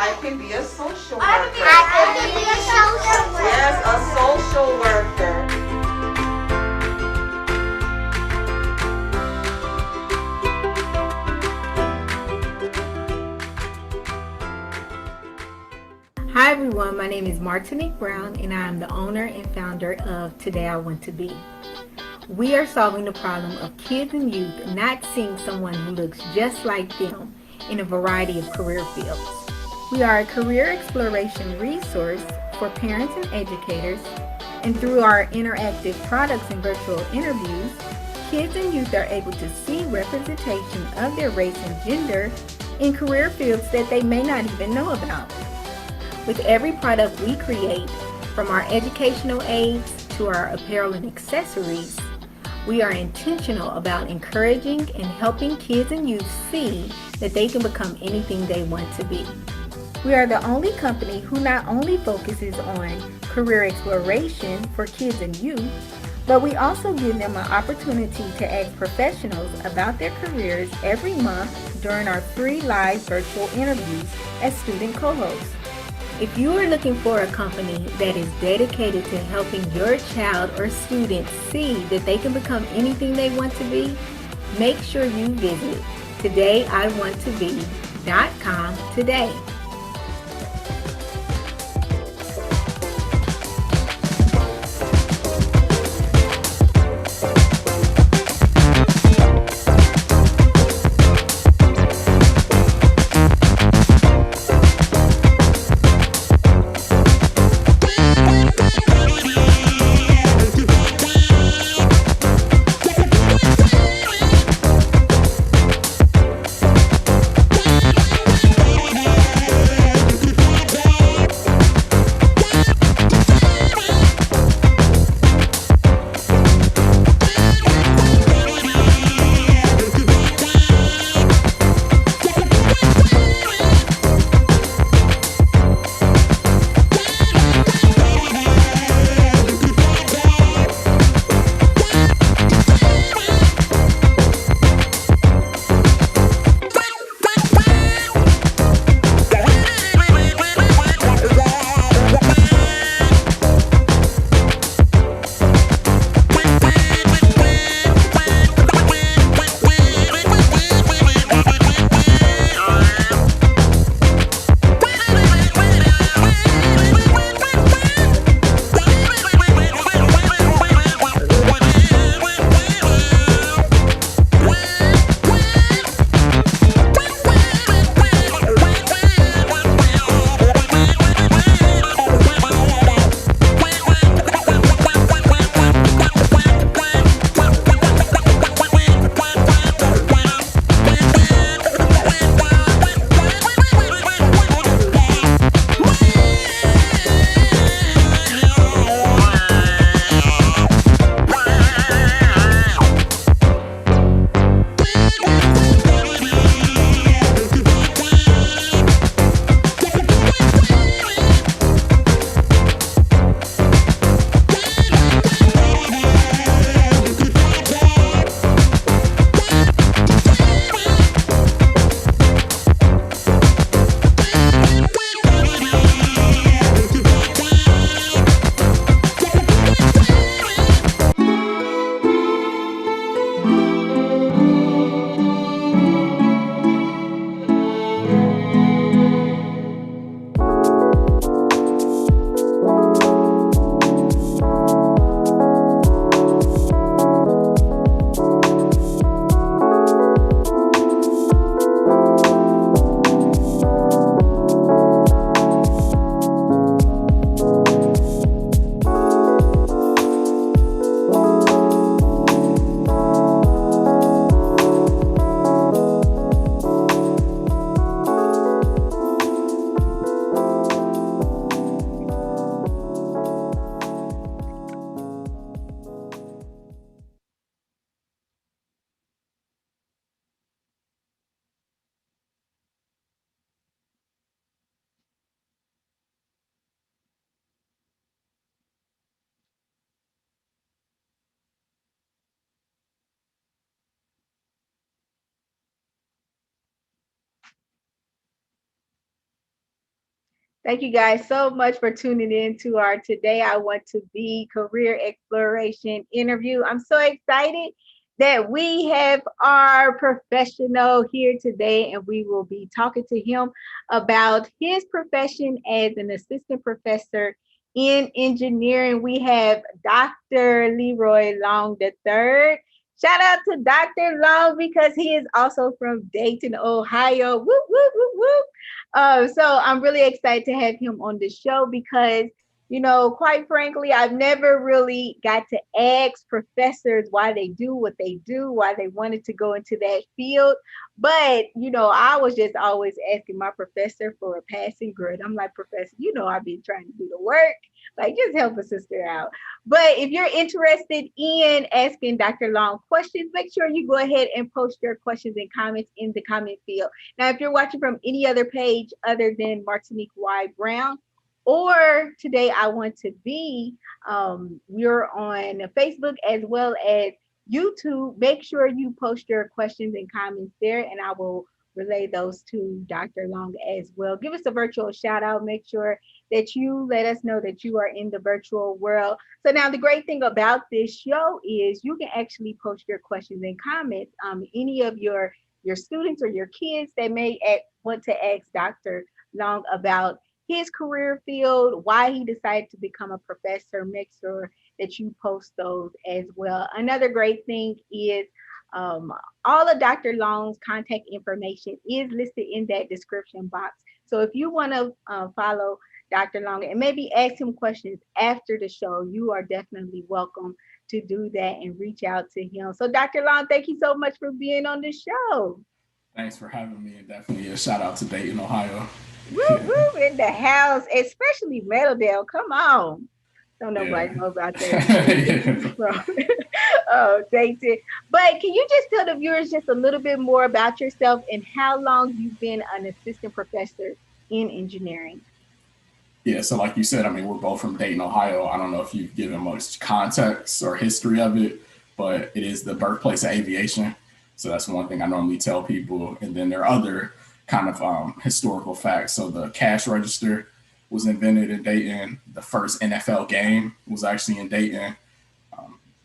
I can be a social worker. I can be a social worker. Yes, a social worker. Hi everyone, my name is Martinique Brown and I am the owner and founder of Today I Want to Be. We are solving the problem of kids and youth not seeing someone who looks just like them in a variety of career fields. We are a career exploration resource for parents and educators, and through our interactive products and virtual interviews, kids and youth are able to see representation of their race and gender in career fields that they may not even know about. With every product we create, from our educational aids to our apparel and accessories, we are intentional about encouraging and helping kids and youth see that they can become anything they want to be. We are the only company who not only focuses on career exploration for kids and youth, but we also give them an opportunity to ask professionals about their careers every month during our free live virtual interviews as student co-hosts. If you are looking for a company that is dedicated to helping your child or student see that they can become anything they want to be, make sure you visit todayiwanttobe.com today. Thank you guys so much for tuning in to our Today I Want to Be career exploration interview. I'm so excited that we have our professional here today, and we will be talking to him about his profession as an assistant professor in engineering. We have Dr. Leroy Long III. Shout out to Dr. Long because he is also from Dayton, Ohio. Whoop, whoop, whoop, whoop. So I'm really excited to have him on the show because You know, quite frankly, I've never really got to ask professors why they do what they do, why they wanted to go into that field. But, you know, I was just always asking my professor for a passing grade. I'm like, Professor, you know, I've been trying to do the work. Like, just help a sister out. But if you're interested in asking Dr. Long questions, make sure you go ahead and post your questions and comments in the comment field. Now, if you're watching from any other page other than Martinique Y. Brown, or Today I Want to Be, we're on Facebook as well as YouTube. Make sure you post your questions and comments there, and I will relay those to Dr. Long as well. Give us a virtual shout out. Make sure that you let us know that you are in the virtual world. So now the great thing about this show is you can actually post your questions and comments. Any of your students or your kids that may want to ask Dr. Long about his career field, why he decided to become a professor, make sure that you post those as well. Another great thing is um, all of Dr. Long's contact information is listed in that description box. So if you want to follow Dr. Long and maybe ask him questions after the show, you are definitely welcome to do that and reach out to him. So Dr. Long, thank you so much for being on the show. Thanks for having me, and definitely a shout out to Dayton, Ohio. Woo woo in the house, especially Meadowdale. Come on. Don't nobody Yeah. know about that. Oh, thanks. But can you just tell the viewers just a little bit more about yourself and how long you've been an assistant professor in engineering? Yeah, so like you said, I mean, we're both from Dayton, Ohio. I don't know if you've given much context or history of it, but it is the birthplace of aviation. So that's one thing I normally tell people. And then there are other kind of historical facts. So the cash register was invented in Dayton. The first NFL game was actually in Dayton.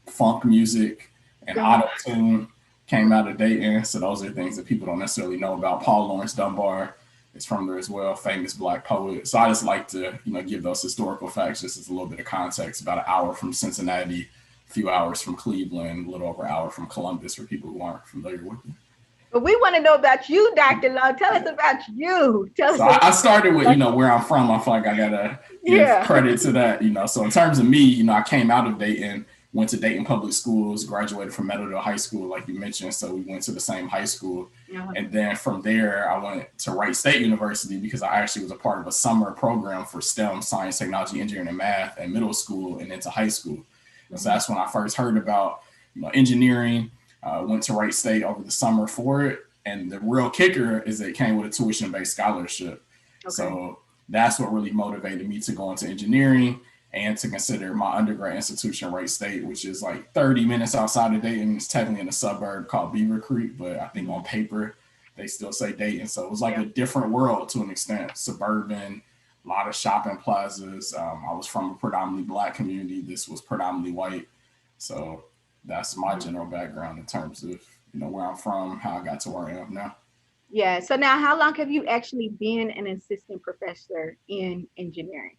Funk music and auto tune came out of Dayton. So those are things that people don't necessarily know about. Paul Laurence Dunbar is from there as well, famous Black poet. So I just like to, give those historical facts just as a little bit of context. About an hour from Cincinnati, a few hours from Cleveland, a little over an hour from Columbus for people who aren't familiar with it. But we want to know about you, Dr. Long. Tell us about you. Tell us. So I started with, where I'm from. I feel like I gotta give credit to that, So in terms of me, I came out of Dayton, went to Dayton Public Schools, graduated from Meadowdale High School, like you mentioned. So we went to the same high school. And then from there, I went to Wright State University because I actually was a part of a summer program for STEM, science, technology, engineering, and math at middle school and into high school. And so that's when I first heard about, engineering. Went to Wright State over the summer for it. And the real kicker is that it came with a tuition-based scholarship. Okay. So that's what really motivated me to go into engineering and to consider my undergrad institution, Wright State, which is like 30 minutes outside of Dayton. It's technically in a suburb called Beaver Creek, but I think on paper, they still say Dayton. So it was like a different world to an extent, suburban, a lot of shopping plazas. I was from a predominantly Black community. This was predominantly white. So that's my general background in terms of, where I'm from, how I got to where I am now. Yeah. So now how long have you actually been an assistant professor in engineering?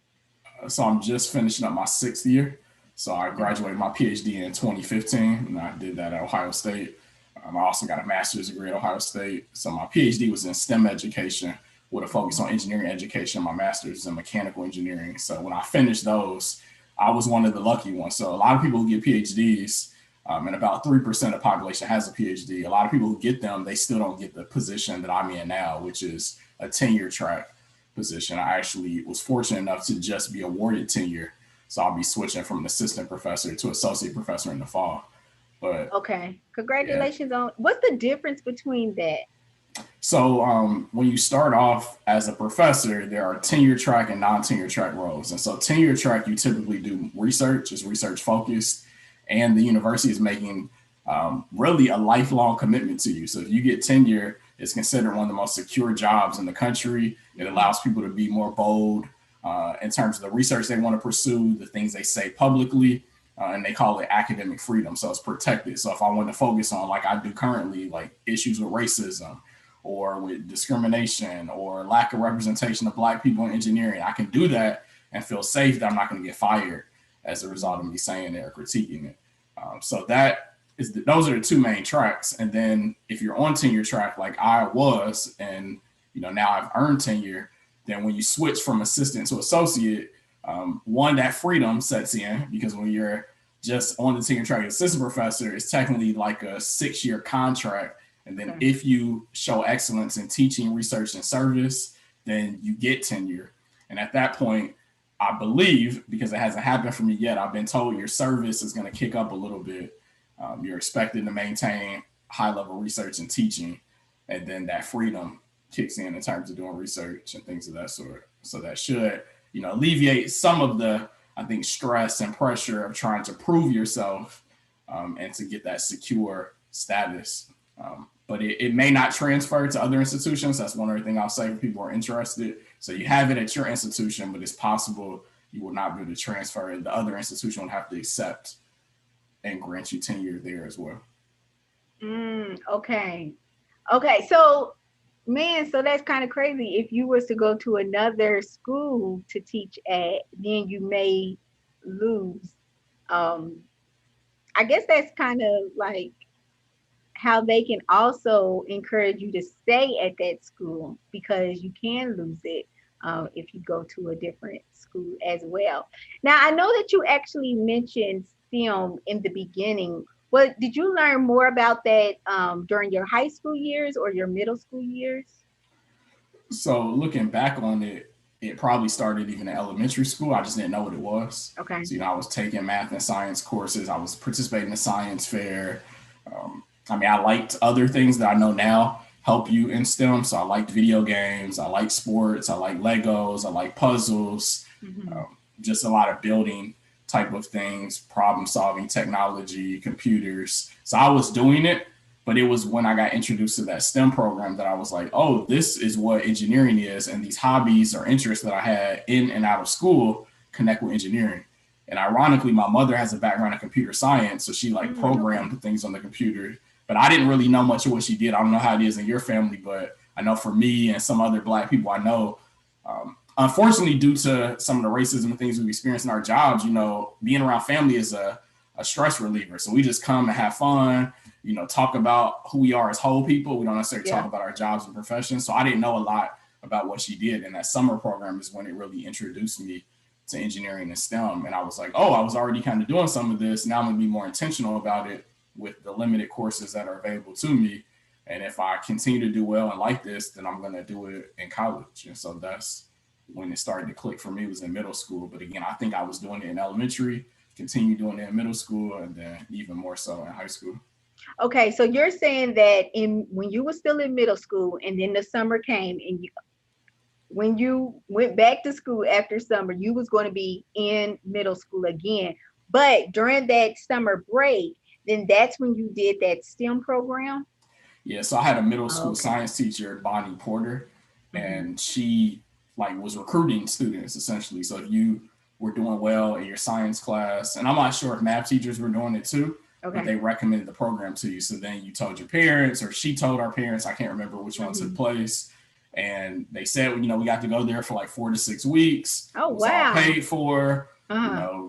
So I'm just finishing up my 6th year. So I graduated my PhD in 2015, and I did that at Ohio State. I also got a master's degree at Ohio State. So my PhD was in STEM education with a focus on engineering education. My master's is in mechanical engineering. So when I finished those, I was one of the lucky ones. So a lot of people who get PhDs, and about 3% of the population has a PhD. A lot of people who get them, they still don't get the position that I'm in now, which is a tenure track position. I actually was fortunate enough to just be awarded tenure. So I'll be switching from an assistant professor to associate professor in the fall. But okay, congratulations on what's the difference between that? So when you start off as a professor, there are tenure track and non-tenure track roles. And so tenure track, you typically do research, is research focused, and the university is making really a lifelong commitment to you. So if you get tenure, it's considered one of the most secure jobs in the country. It allows people to be more bold in terms of the research they want to pursue, the things they say publicly, and they call it academic freedom. So it's protected. So if I want to focus on, like I do currently, like issues with racism or with discrimination or lack of representation of Black people in engineering, I can do that and feel safe that I'm not going to get fired as a result of me saying it or critiquing it. So that is those are the two main tracks. And then if you're on tenure track like I was, and now I've earned tenure, then when you switch from assistant to associate, One, that freedom sets in because when you're just on the tenure track assistant professor, it's technically like a 6-year contract. And then if you show excellence in teaching, research, and service, then you get tenure. And at that point, I believe, because it hasn't happened for me yet, I've been told your service is going to kick up a little bit. You're expected to maintain high level research and teaching. And then that freedom kicks in terms of doing research and things of that sort. So that should, alleviate some of the, I think, stress and pressure of trying to prove yourself and to get that secure status. But it may not transfer to other institutions. That's one other thing I'll say for people who are interested. So you have it at your institution, but it's possible you will not be able to transfer it. The other institution will have to accept and grant you tenure there as well. Okay. So, man, so that's kind of crazy. If you was to go to another school to teach at, then you may lose. I guess that's kind of like how they can also encourage you to stay at that school because you can lose it if you go to a different school as well. Now, I know that you actually mentioned STEM in the beginning. Well, did you learn more about that during your high school years or your middle school years? So looking back on it, it probably started even in elementary school. I just didn't know what it was. Okay. So, I was taking math and science courses. I was participating in the science fair. I liked other things that I know now help you in STEM. So I liked video games. I like sports. I like Legos. I like puzzles. Just a lot of building type of things, problem solving, technology, computers. So I was doing it, but it was when I got introduced to that STEM program that I was like, oh, this is what engineering is. And these hobbies or interests that I had in and out of school connect with engineering. And ironically, my mother has a background in computer science. So she programmed things on the computer, but I didn't really know much of what she did. I don't know how it is in your family, but I know for me and some other Black people I know, unfortunately, due to some of the racism and things we've experienced in our jobs, being around family is a stress reliever. So we just come and have fun, talk about who we are as whole people. We don't necessarily talk about our jobs and professions. So I didn't know a lot about what she did. And that summer program is when it really introduced me to engineering and STEM. And I was like, oh, I was already kind of doing some of this. Now I'm going to be more intentional about it with the limited courses that are available to me. And if I continue to do well and like this, then I'm going to do it in college. And so that's when it started to click for me, was in middle school. But again, I think I was doing it in elementary, continue doing it in middle school, and then even more so in high school. Okay, so you're saying that when you were still in middle school and then the summer came and when you went back to school after summer, you was going to be in middle school again. But during that summer break, then that's when you did that STEM program? Yeah, so I had a middle school science teacher, Bonnie Porter, and she was recruiting students essentially. So if you were doing well in your science class, and I'm not sure if math teachers were doing it too, but they recommended the program to you. So then you told your parents, or she told our parents, I can't remember which one took place. And they said, we got to go there for 4 to 6 weeks. Oh, wow. All paid for,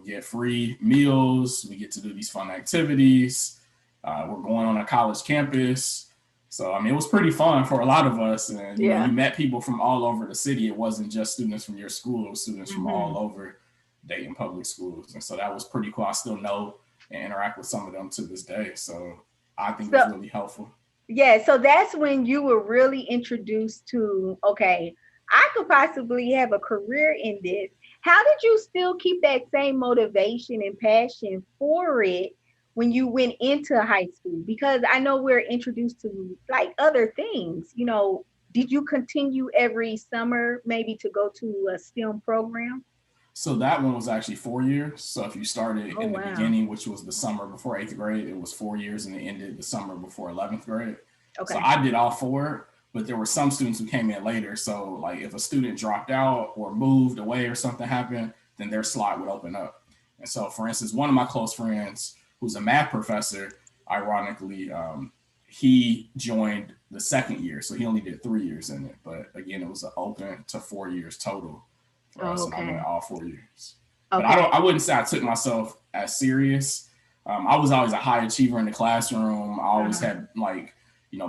get free meals. We get to do these fun activities. We're going on a college campus. So, it was pretty fun for a lot of us. And you met people from all over the city. It wasn't just students from your school, it was students from all over Dayton public schools. And so that was pretty cool. I still know and interact with some of them to this day. So I think it's really helpful. Yeah, so that's when you were really introduced to, okay, I could possibly have a career in this. How did you still keep that same motivation and passion for it when you went into high school? Because I know we're introduced to other things, did you continue every summer maybe to go to a STEM program? So that one was actually 4 years. So if you started in the beginning, which was the summer before 8th grade, it was 4 years, and it ended the summer before 11th grade. Okay. So I did all 4, but there were some students who came in later. So if a student dropped out or moved away or something happened, then their slot would open up. And so, for instance, one of my close friends, who's a math professor, ironically, he joined the second year. So he only did 3 years in it. But again, it was open to 4 years total for us, and I went all 4 years. Okay. But I wouldn't say I took myself as serious. I was always a high achiever in the classroom. I always had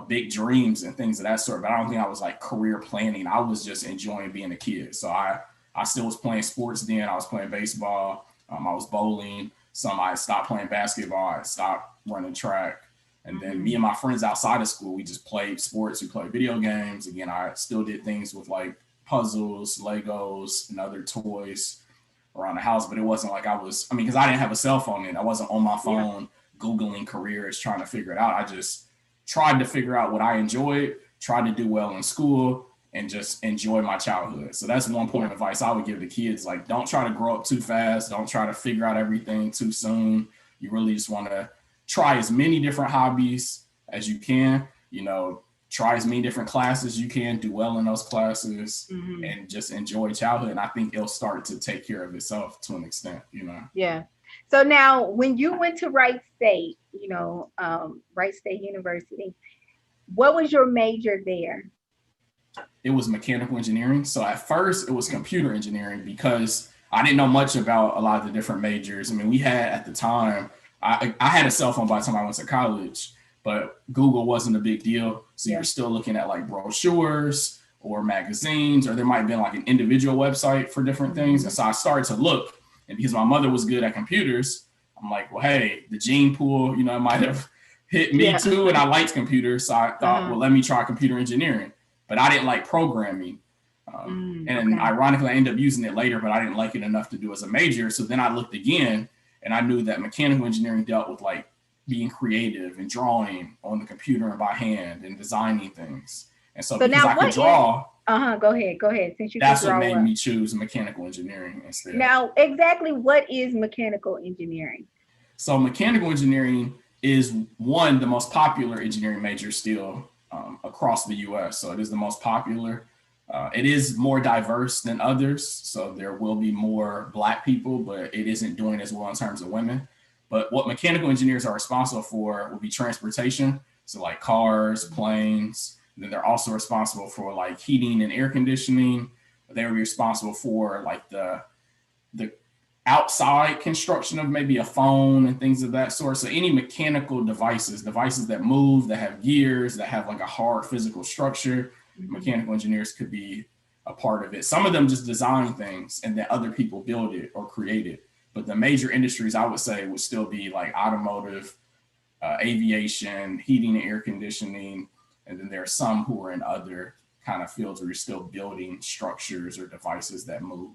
big dreams and things of that sort. But I don't think I was career planning. I was just enjoying being a kid. So I I still was playing sports then. I was playing baseball. I was bowling. I stopped playing basketball. I stopped running track. And then me and my friends outside of school, we just played sports. We played video games. Again, I still did things with like puzzles, Legos, and other toys around the house. But it wasn't like because I didn't have a cell phone then. I wasn't on my phone Googling careers, trying to figure it out. I just tried to figure out what I enjoyed, tried to do well in school, and just enjoy my childhood. So that's one point of advice I would give to kids. Like, don't try to grow up too fast. Don't try to figure out everything too soon. You really just want to try as many different hobbies as you can, try as many different classes you can, do well in those classes, and just enjoy childhood. And I think it'll start to take care of itself to an extent, Yeah. So now when you went to Wright State, Wright State University, what was your major there? It was mechanical engineering. So at first it was computer engineering because I didn't know much about a lot of the different majors. I mean, we had at the time, I had a cell phone by the time I went to college, but Google wasn't a big deal. So you're still looking at like brochures or magazines, or there might have been like an individual website for different things. And so I started to look, and because my mother was good at computers, I'm like, well, hey, the gene pool, it might have hit me too. And I liked computers. So I thought, well, let me try computer engineering, but I didn't like programming. Ironically, I ended up using it later, but I didn't like it enough to do as a major. So then I looked again, and I knew that mechanical engineering dealt with like being creative and drawing on the computer and by hand and designing things. And so because I could draw. Go ahead. Since that's what made me choose mechanical engineering instead. Now, exactly what is mechanical engineering? So mechanical engineering is the most popular engineering major still across the US. So it is the most popular. It is more diverse than others. So there will be more Black people, but it isn't doing as well in terms of women. But what mechanical engineers are responsible for will be transportation. So like cars, planes. And then they're also responsible for like heating and air conditioning. They will be responsible for like the outside construction of maybe a phone and things of that sort. So any mechanical devices that move, that have gears, that have like a hard physical structure, mechanical engineers could be a part of it. Some of them just design things and then other people build it or create it. But the major industries I would say would still be like automotive, aviation, heating and air conditioning. And then there are some who are in other kind of fields where you're still building structures or devices that move.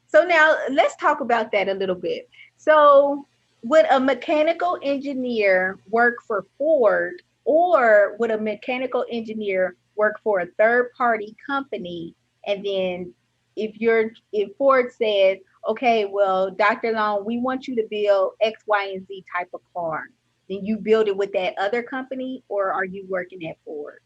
So now let's talk about that a little bit. So would a mechanical engineer work for Ford, or would a mechanical engineer work for a third party company? And then if Ford says, okay, well, Dr. Long, we want you to build X, Y, and Z type of car, then you build it with that other company, or are you working at Ford?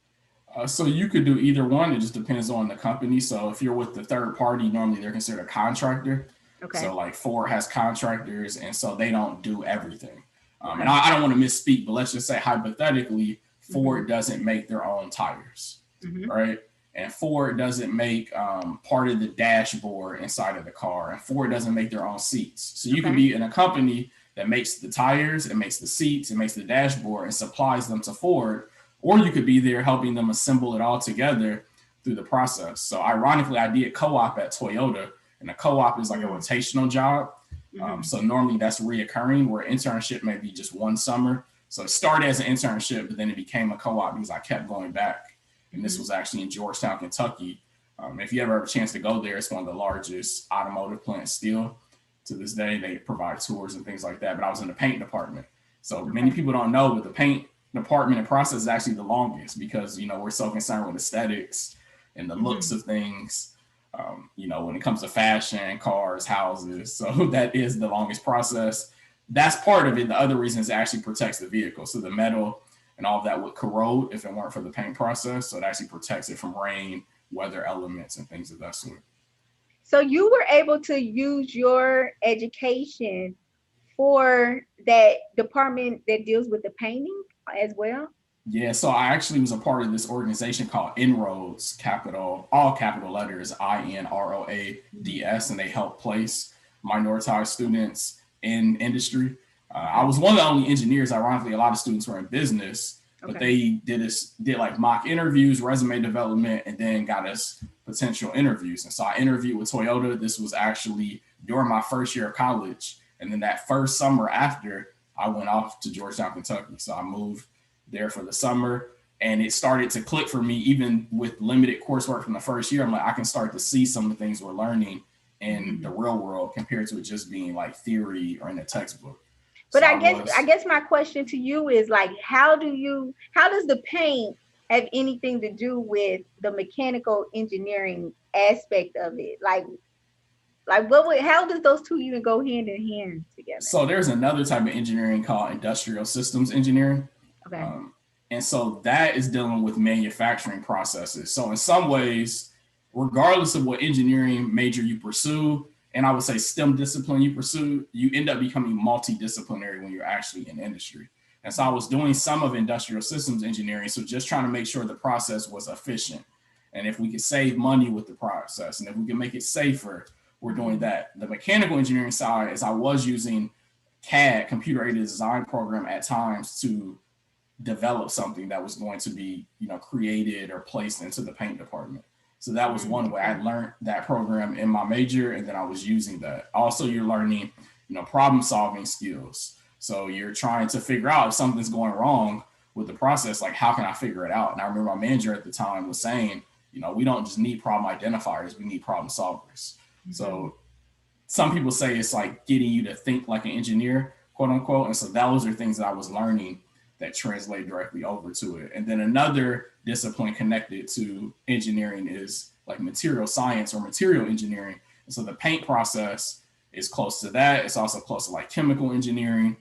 So you could do either one. It just depends on the company. So if you're with the third party, normally they're considered a contractor. Okay. So like Ford has contractors, and so they don't do everything. And I don't want to misspeak, but let's just say hypothetically, Ford doesn't make their own tires, right? And Ford doesn't make part of the dashboard inside of the car, and Ford doesn't make their own seats. So you can be in a company that makes the tires, and makes the seats, and makes the dashboard, and supplies them to Ford, or you could be there helping them assemble it all together through the process. So ironically, I did co-op at Toyota, and a co-op is like a rotational job. So normally that's reoccurring, where internship may be just one summer. So it started as an internship, but then it became a co-op because I kept going back. And this was actually in Georgetown, Kentucky. If you ever have a chance to go there, it's one of the largest automotive plants still. To this day, they provide tours and things like that. But I was in the paint department. So many people don't know, but the paint department and process is actually the longest because, we're so concerned with aesthetics and the looks of things, when it comes to fashion, cars, houses. So that is the longest process. That's part of it. The other reason is it actually protects the vehicle. So the metal and all of that would corrode if it weren't for the paint process. So it actually protects it from rain, weather elements, and things of that sort. So you were able to use your education for that department that deals with the painting as well? Yeah, so I actually was a part of this organization called Inroads, all capital letters, INROADS, and they help place minoritized students in industry. I was one of the only engineers. Ironically, a lot of students were in business, But they did like mock interviews, resume development, and then got us potential interviews. And so I interviewed with Toyota. This was actually during my first year of college. And then that first summer after, I went off to Georgetown, Kentucky. So I moved there for the summer, and it started to click for me, even with limited coursework from the first year. I'm like, I can start to see some of the things we're learning in the real world compared to it just being like theory or in a textbook. But so I guess my question to you is like, how does the paint have anything to do with the mechanical engineering aspect of it? Like how does those two even go hand in hand together? So there's another type of engineering called industrial systems engineering. Okay. And so that is dealing with manufacturing processes. So in some ways, regardless of what engineering major you pursue, and I would say STEM discipline you pursue, you end up becoming multidisciplinary when you're actually in industry. And so I was doing some of industrial systems engineering, so just trying to make sure the process was efficient. And if we could save money with the process, and if we can make it safer, we're doing that. The mechanical engineering side is I was using CAD, computer aided design program at times to develop something that was going to be, created or placed into the paint department. So that was one way I learned that program in my major, and then I was using that. Also, you're learning, problem solving skills. So you're trying to figure out if something's going wrong with the process, like how can I figure it out? And I remember my manager at the time was saying, we don't just need problem identifiers, we need problem solvers. Mm-hmm. So some people say it's like getting you to think like an engineer, quote unquote. And so those are things that I was learning that translate directly over to it. And then another discipline connected to engineering is like material science or material engineering. And so the paint process is close to that. It's also close to like chemical engineering.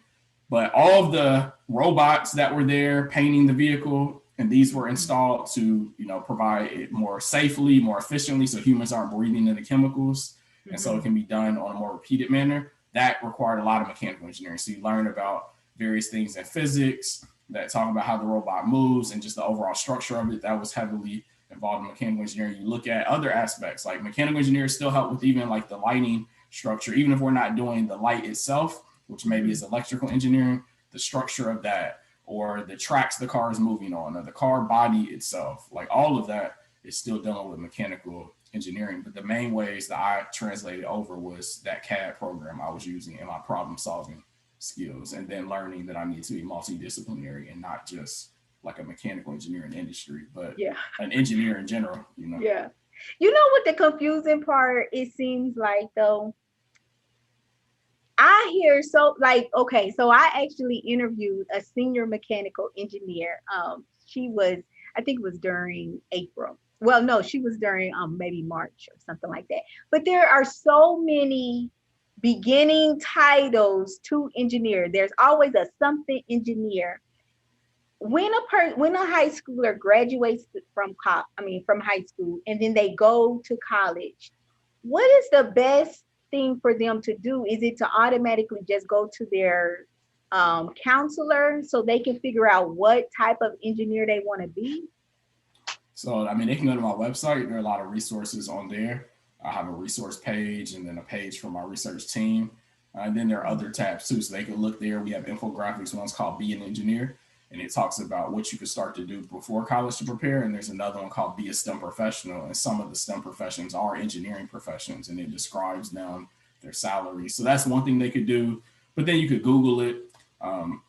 But all of the robots that were there painting the vehicle, and these were installed to, provide it more safely, more efficiently, so humans aren't breathing in the chemicals. Mm-hmm. And so it can be done on a more repeated manner. That required a lot of mechanical engineering. So you learn about various things in physics that talk about how the robot moves and just the overall structure of it. That was heavily involved in mechanical engineering. You look at other aspects, like mechanical engineers still help with even like the lighting structure, even if we're not doing the light itself, which maybe is electrical engineering, the structure of that, or the tracks the car is moving on, or the car body itself, like all of that is still dealing with mechanical engineering. But the main ways that I translated over was that CAD program I was using in my problem solving skills, and then learning that I need to be multidisciplinary and not just like a mechanical engineering industry, but an engineer in general, Yeah. You know what the confusing part it seems like though? I hear so I actually interviewed a senior mechanical engineer. She was, I think it was during April. Well, no, she was during maybe March or something like that. But there are so many beginning titles to engineer. There's always a something engineer. When a high schooler graduates from high school and then they go to college, what is the best thing for them to do? Is it to automatically just go to their counselor so they can figure out what type of engineer they want to be? So, they can go to my website. There are a lot of resources on there. I have a resource page and then a page for my research team. And then there are other tabs too. So they can look there. We have infographics. One's called Be an Engineer, and it talks about what you can start to do before college to prepare. And there's another one called Be a STEM Professional. And some of the STEM professions are engineering professions, and it describes them, their salaries. So that's one thing they could do. But then you could Google it.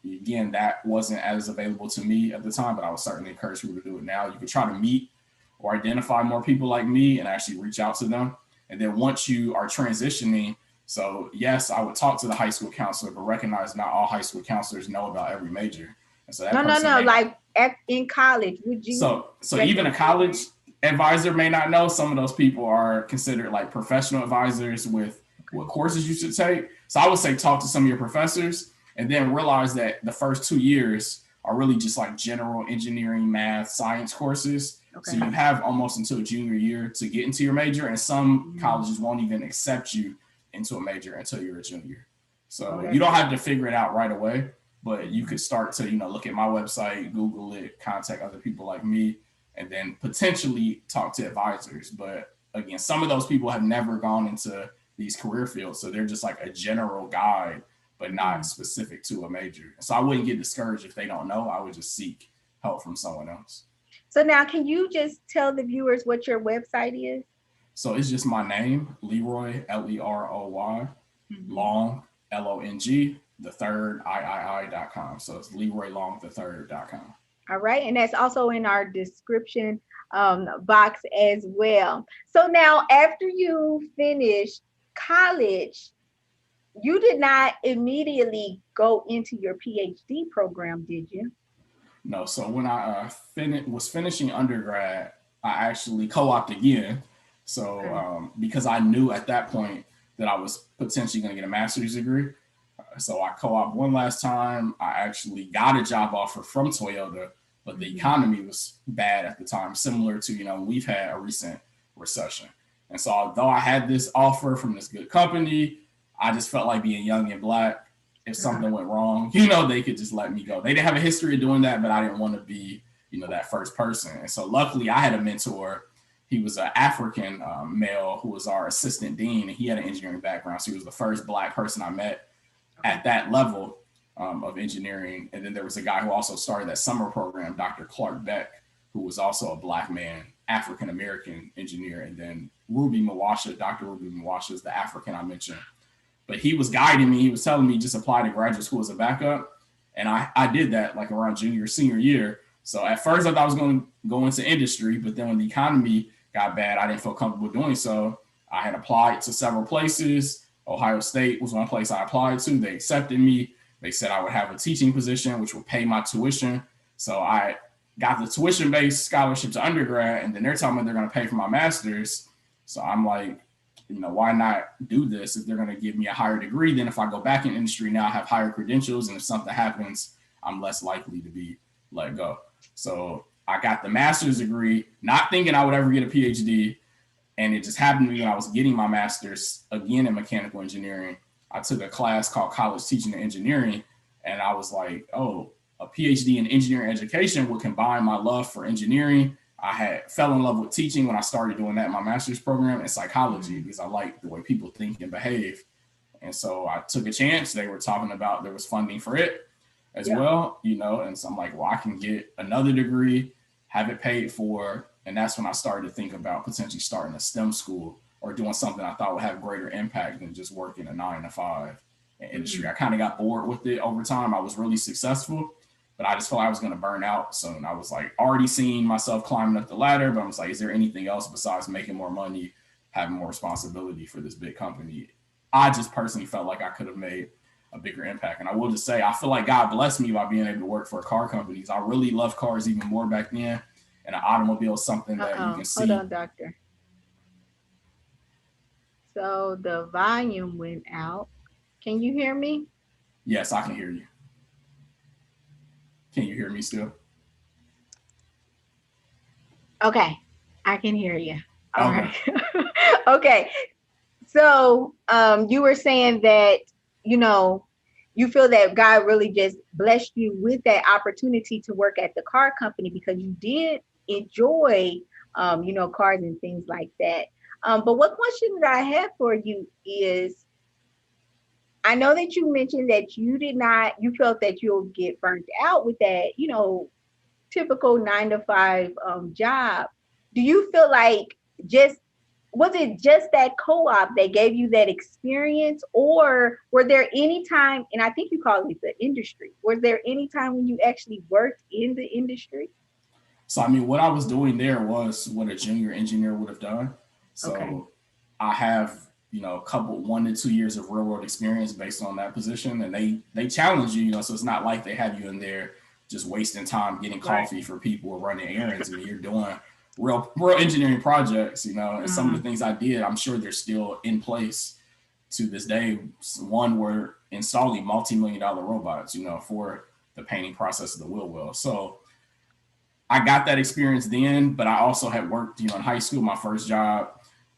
Again, that wasn't as available to me at the time, but I would certainly encourage people to do it now. You could try to meet or identify more people like me and actually reach out to them. And then once you are transitioning, so yes, I would talk to the high school counselor, but recognize not all high school counselors know about every major. And so that like in college, would you? So even a college advisor may not know. Some of those people are considered like professional advisors with what courses you should take. So I would say talk to some of your professors, and then realize that the first 2 years are really just like general engineering, math, science courses. Okay. So you have almost until junior year to get into your major, and some colleges won't even accept you into a major until you're a junior. So you don't have to figure it out right away, but you could start to, look at my website, Google it, contact other people like me, and then potentially talk to advisors. But again, some of those people have never gone into these career fields. So they're just like a general guide, but not specific to a major. So I wouldn't get discouraged if they don't know. I would just seek help from someone else. So now, can you just tell the viewers what your website is? So it's just my name, Leroy, Leroy, Long, Long, the third, III.com. So it's LeroyLong, the third.com. All right. And that's also in our description box as well. So now, after you finished college, you did not immediately go into your PhD program, did you? No. So when I was finishing undergrad, I actually co-opted again. So because I knew at that point that I was potentially going to get a master's degree. So I co-opted one last time. I actually got a job offer from Toyota, but the economy was bad at the time, similar to, we've had a recent recession. And so although I had this offer from this good company, I just felt like being young and black, if something went wrong, they could just let me go. They didn't have a history of doing that, but I didn't want to be, that first person. And so luckily I had a mentor. He was an African male who was our assistant dean, and he had an engineering background. So he was the first black person I met at that level of engineering. And then there was a guy who also started that summer program, Dr. Clark Beck, who was also a black man, African-American engineer. And then Dr. Ruby Mwasha is the African I mentioned. But he was guiding me. He was telling me just apply to graduate school as a backup. And I did that like around junior, senior year. So at first I thought I was going to go into industry, but then when the economy got bad, I didn't feel comfortable doing so. I had applied to several places. Ohio State was one place I applied to. They accepted me. They said I would have a teaching position, which would pay my tuition. So I got the tuition-based scholarship to undergrad, and then they're telling me they're going to pay for my master's. So I'm like, why not do this if they're going to give me a higher degree? Then if I go back in industry now, I have higher credentials, and if something happens, I'm less likely to be let go. So I got the master's degree, not thinking I would ever get a PhD. And it just happened to me when I was getting my master's again in mechanical engineering. I took a class called College Teaching and Engineering. And I was like, oh, a PhD in engineering education would combine my love for engineering. I fell in love with teaching when I started doing that in my master's program, and psychology, because I like the way people think and behave. And so I took a chance. They were talking about there was funding for it as well, and so I'm like, well, I can get another degree, have it paid for. And that's when I started to think about potentially starting a STEM school or doing something I thought would have greater impact than just working a 9-to-5 industry. I kind of got bored with it over time. I was really successful, but I just felt I was going to burn out soon. I was like already seeing myself climbing up the ladder, but I was like, is there anything else besides making more money, having more responsibility for this big company? I just personally felt like I could have made a bigger impact. And I will just say, I feel like God blessed me by being able to work for car companies. I really loved cars even more back then. And an automobile is something that you can see. Hold on, doctor. So the volume went out. Can you hear me? Yes, I can hear you. Can you hear me still? Okay, I can hear you. All right. Okay. So you were saying that, you feel that God really just blessed you with that opportunity to work at the car company because you did enjoy, cars and things like that. But what question that I have for you is, I know that you mentioned that you felt that you'll get burnt out with that, typical 9-to-5 job. Do you feel like was it just that co-op that gave you that experience, or were there any time, and I think you call it the industry, was there any time when you actually worked in the industry? So, what I was doing there was what a junior engineer would have done. So I have, a couple 1 to 2 years of real world experience based on that position. And they challenge you, so it's not like they have you in there just wasting time getting coffee for people or running errands. You're doing real engineering projects, and some of the things I did, I'm sure they're still in place to this day. One, we're installing multi-million-dollar robots, for the painting process of the wheel well. So I got that experience then, but I also had worked, in high school, my first job.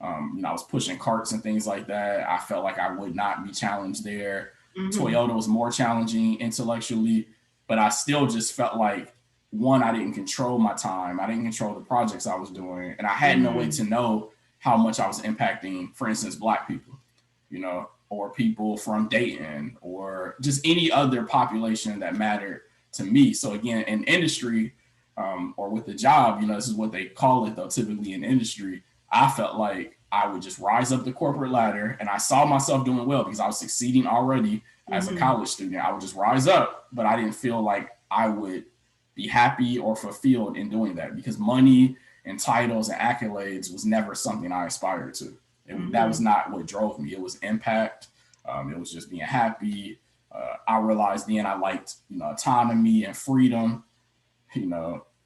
I was pushing carts and things like that. I felt like I would not be challenged there. Toyota was more challenging intellectually, but I still just felt like, one, I didn't control my time. I didn't control the projects I was doing. And I had no way to know how much I was impacting, for instance, Black people, or people from Dayton, or just any other population that mattered to me. So again, in industry, or with the job, this is what they call it though, typically in industry, I felt like I would just rise up the corporate ladder, and I saw myself doing well because I was succeeding already as a college student. I would just rise up, but I didn't feel like I would be happy or fulfilled in doing that because money and titles and accolades was never something I aspired to. That was not what drove me. It was impact. It was just being happy. I realized then I liked, autonomy and freedom,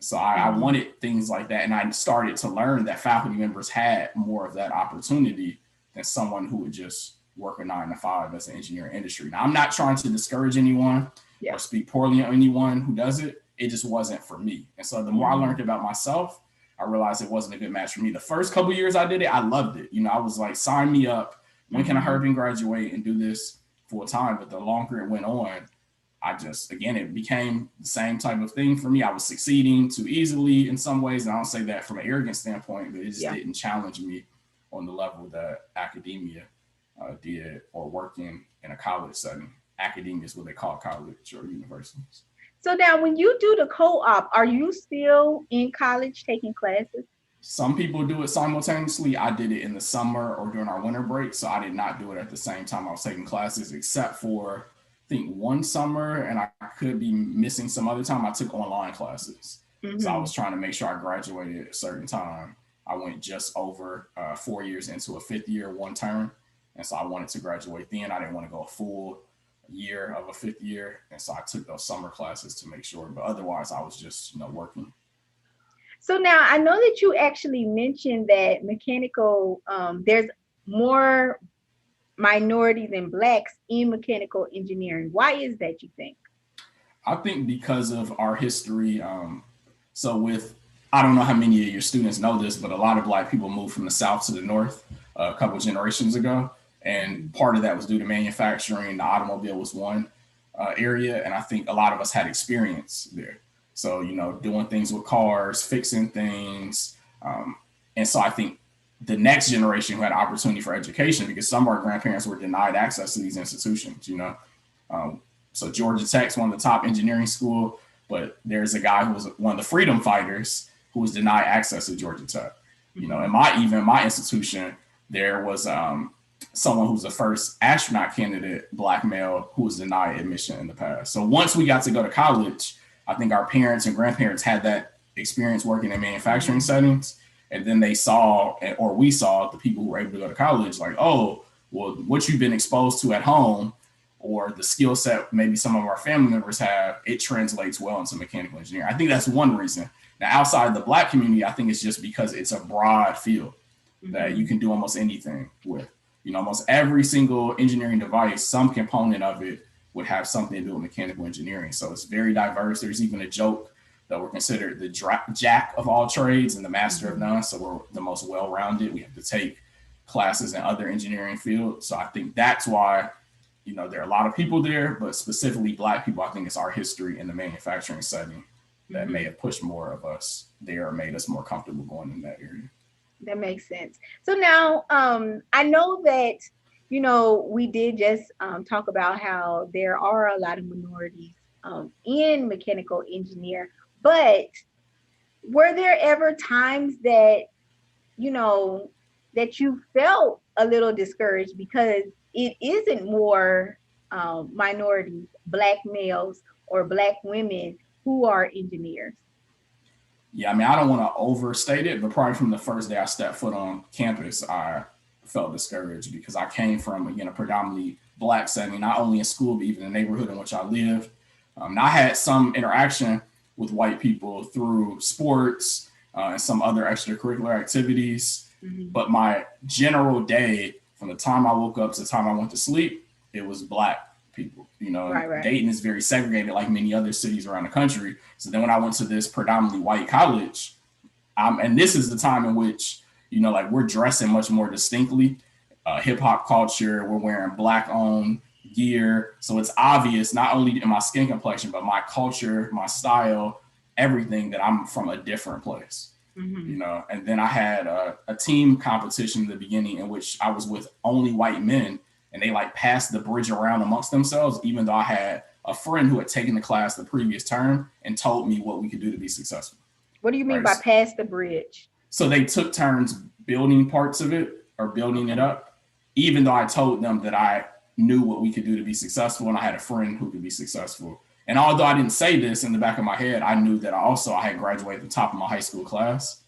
so I wanted things like that. And I started to learn that faculty members had more of that opportunity than someone who would just work a 9-to-5 as an engineering industry. Now, I'm not trying to discourage anyone or speak poorly on anyone who does it. It just wasn't for me. And so the more I learned about myself, I realized it wasn't a good match for me. The first couple of years I did it, I loved it. I was like, sign me up. When can I hurry and graduate and do this full time? But the longer it went on, it became the same type of thing for me. I was succeeding too easily in some ways. And I don't say that from an arrogant standpoint, but it just didn't challenge me on the level that academia did, or working in a college setting. Academia is what they call college or universities. So now when you do the co-op, are you still in college taking classes? Some people do it simultaneously. I did it in the summer or during our winter break. So I did not do it at the same time I was taking classes, except for I think one summer, and I could be missing some other time. I took online classes. So I was trying to make sure I graduated at a certain time. I went just over 4 years into a 5th year, one term. And so I wanted to graduate then. I didn't want to go a full year of a 5th year. And so I took those summer classes to make sure. But otherwise, I was just, working. So now I know that you actually mentioned that mechanical, there's more minorities and Blacks in mechanical engineering. Why is that, you think? I think because of our history. I don't know how many of your students know this, but a lot of Black people moved from the South to the North a couple of generations ago. And part of that was due to manufacturing. The automobile was one area. And I think a lot of us had experience there. So, doing things with cars, fixing things. And so I think the next generation who had opportunity for education, because some of our grandparents were denied access to these institutions, So Georgia Tech's one of the top engineering school, but there's a guy who was one of the freedom fighters who was denied access to Georgia Tech. In my institution, there was someone who's the first astronaut candidate, Black male, who was denied admission in the past. So once we got to go to college, I think our parents and grandparents had that experience working in manufacturing settings. And then we saw the people who were able to go to college, like, oh, well, what you've been exposed to at home or the skill set maybe some of our family members have, it translates well into mechanical engineering. I think that's one reason. Now, outside of the Black community, I think it's just because it's a broad field that you can do almost anything with. Almost every single engineering device, some component of it would have something to do with mechanical engineering. So it's very diverse. There's even a joke that we're considered the jack of all trades and the master of none. So we're the most well-rounded. We have to take classes in other engineering fields. So I think that's why, there are a lot of people there, but specifically Black people, I think it's our history in the manufacturing setting that may have pushed more of us there or made us more comfortable going in that area. That makes sense. So now I know that, we did just talk about how there are a lot of minorities in mechanical engineer, but were there ever times that, that you felt a little discouraged because it isn't more minorities, Black males or Black women who are engineers? Yeah, I don't want to overstate it, but probably from the first day I stepped foot on campus, I felt discouraged because I came from, again, a predominantly Black setting, not only in school, but even the neighborhood in which I lived. I had some interaction with white people through sports and some other extracurricular activities. But my general day, from the time I woke up to the time I went to sleep, it was Black people. Right. Dayton is very segregated like many other cities around the country. So then when I went to this predominantly white college, and this is the time in which, we're dressing much more distinctly, hip hop culture, we're wearing Black owned gear. So it's obvious not only in my skin complexion, but my culture, my style, everything that I'm from a different place. And then I had a team competition in the beginning in which I was with only white men, and they passed the bridge around amongst themselves, even though I had a friend who had taken the class the previous term and told me what we could do to be successful. What do you mean right? by pass the bridge? So they took turns building parts of it or building it up, even though I told them that I knew what we could do to be successful and I had a friend who could be successful. And although I didn't say this, in the back of my head, I knew that I had graduated the top of my high school class.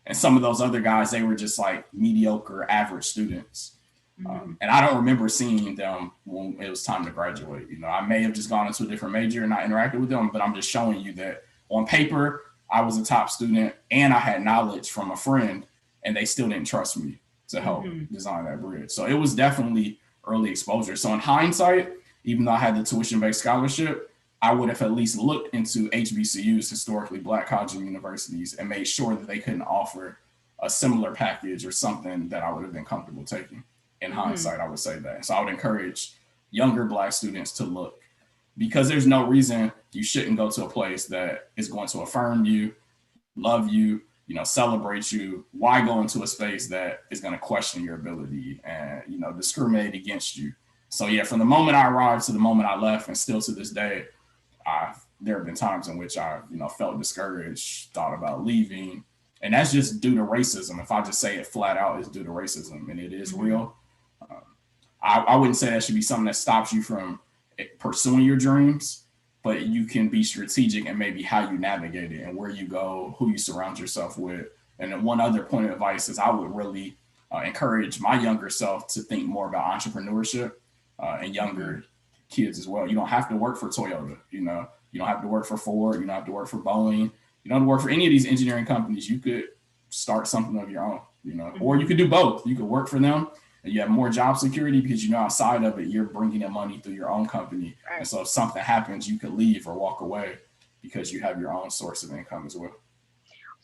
And some of those other guys, they were just like mediocre, average students. And I don't remember seeing them when it was time to graduate. You know, I may have just gone into a different major and not interacted with them, but I'm just showing you that on paper, I was a top student and I had knowledge from a friend, and they still didn't trust me to help design that bridge. So it was definitely early exposure. So in hindsight, even though I had the tuition-based scholarship, I would have at least looked into HBCUs, historically Black colleges and universities, and made sure that they couldn't offer a similar package or something that I would have been comfortable taking. In hindsight, I would say that. So I would encourage younger Black students to look, because there's no reason you shouldn't go to a place that is going to affirm you, love you, you know, celebrate you. Why go into a space that is going to question your ability and, you know, discriminate against you? So yeah, from the moment I arrived to the moment I left, and still to this day, there have been times in which I, you know, felt discouraged, thought about leaving. And that's just due to racism. If I just say it flat out, it's due to racism, and it is real. I wouldn't say that should be something that stops you from pursuing your dreams, but you can be strategic in maybe how you navigate it and where you go, who you surround yourself with. And then one other point of advice is I would really encourage my younger self to think more about entrepreneurship and younger kids as well. You don't have to work for Toyota, you know, you don't have to work for Ford, you don't have to work for Boeing, you don't have to work for any of these engineering companies. You could start something of your own, you know, or you could do both. You could work for them and you have more job security because you know outside of it, you're bringing in money through your own company. Right. And so if something happens, you could leave or walk away because you have your own source of income as well.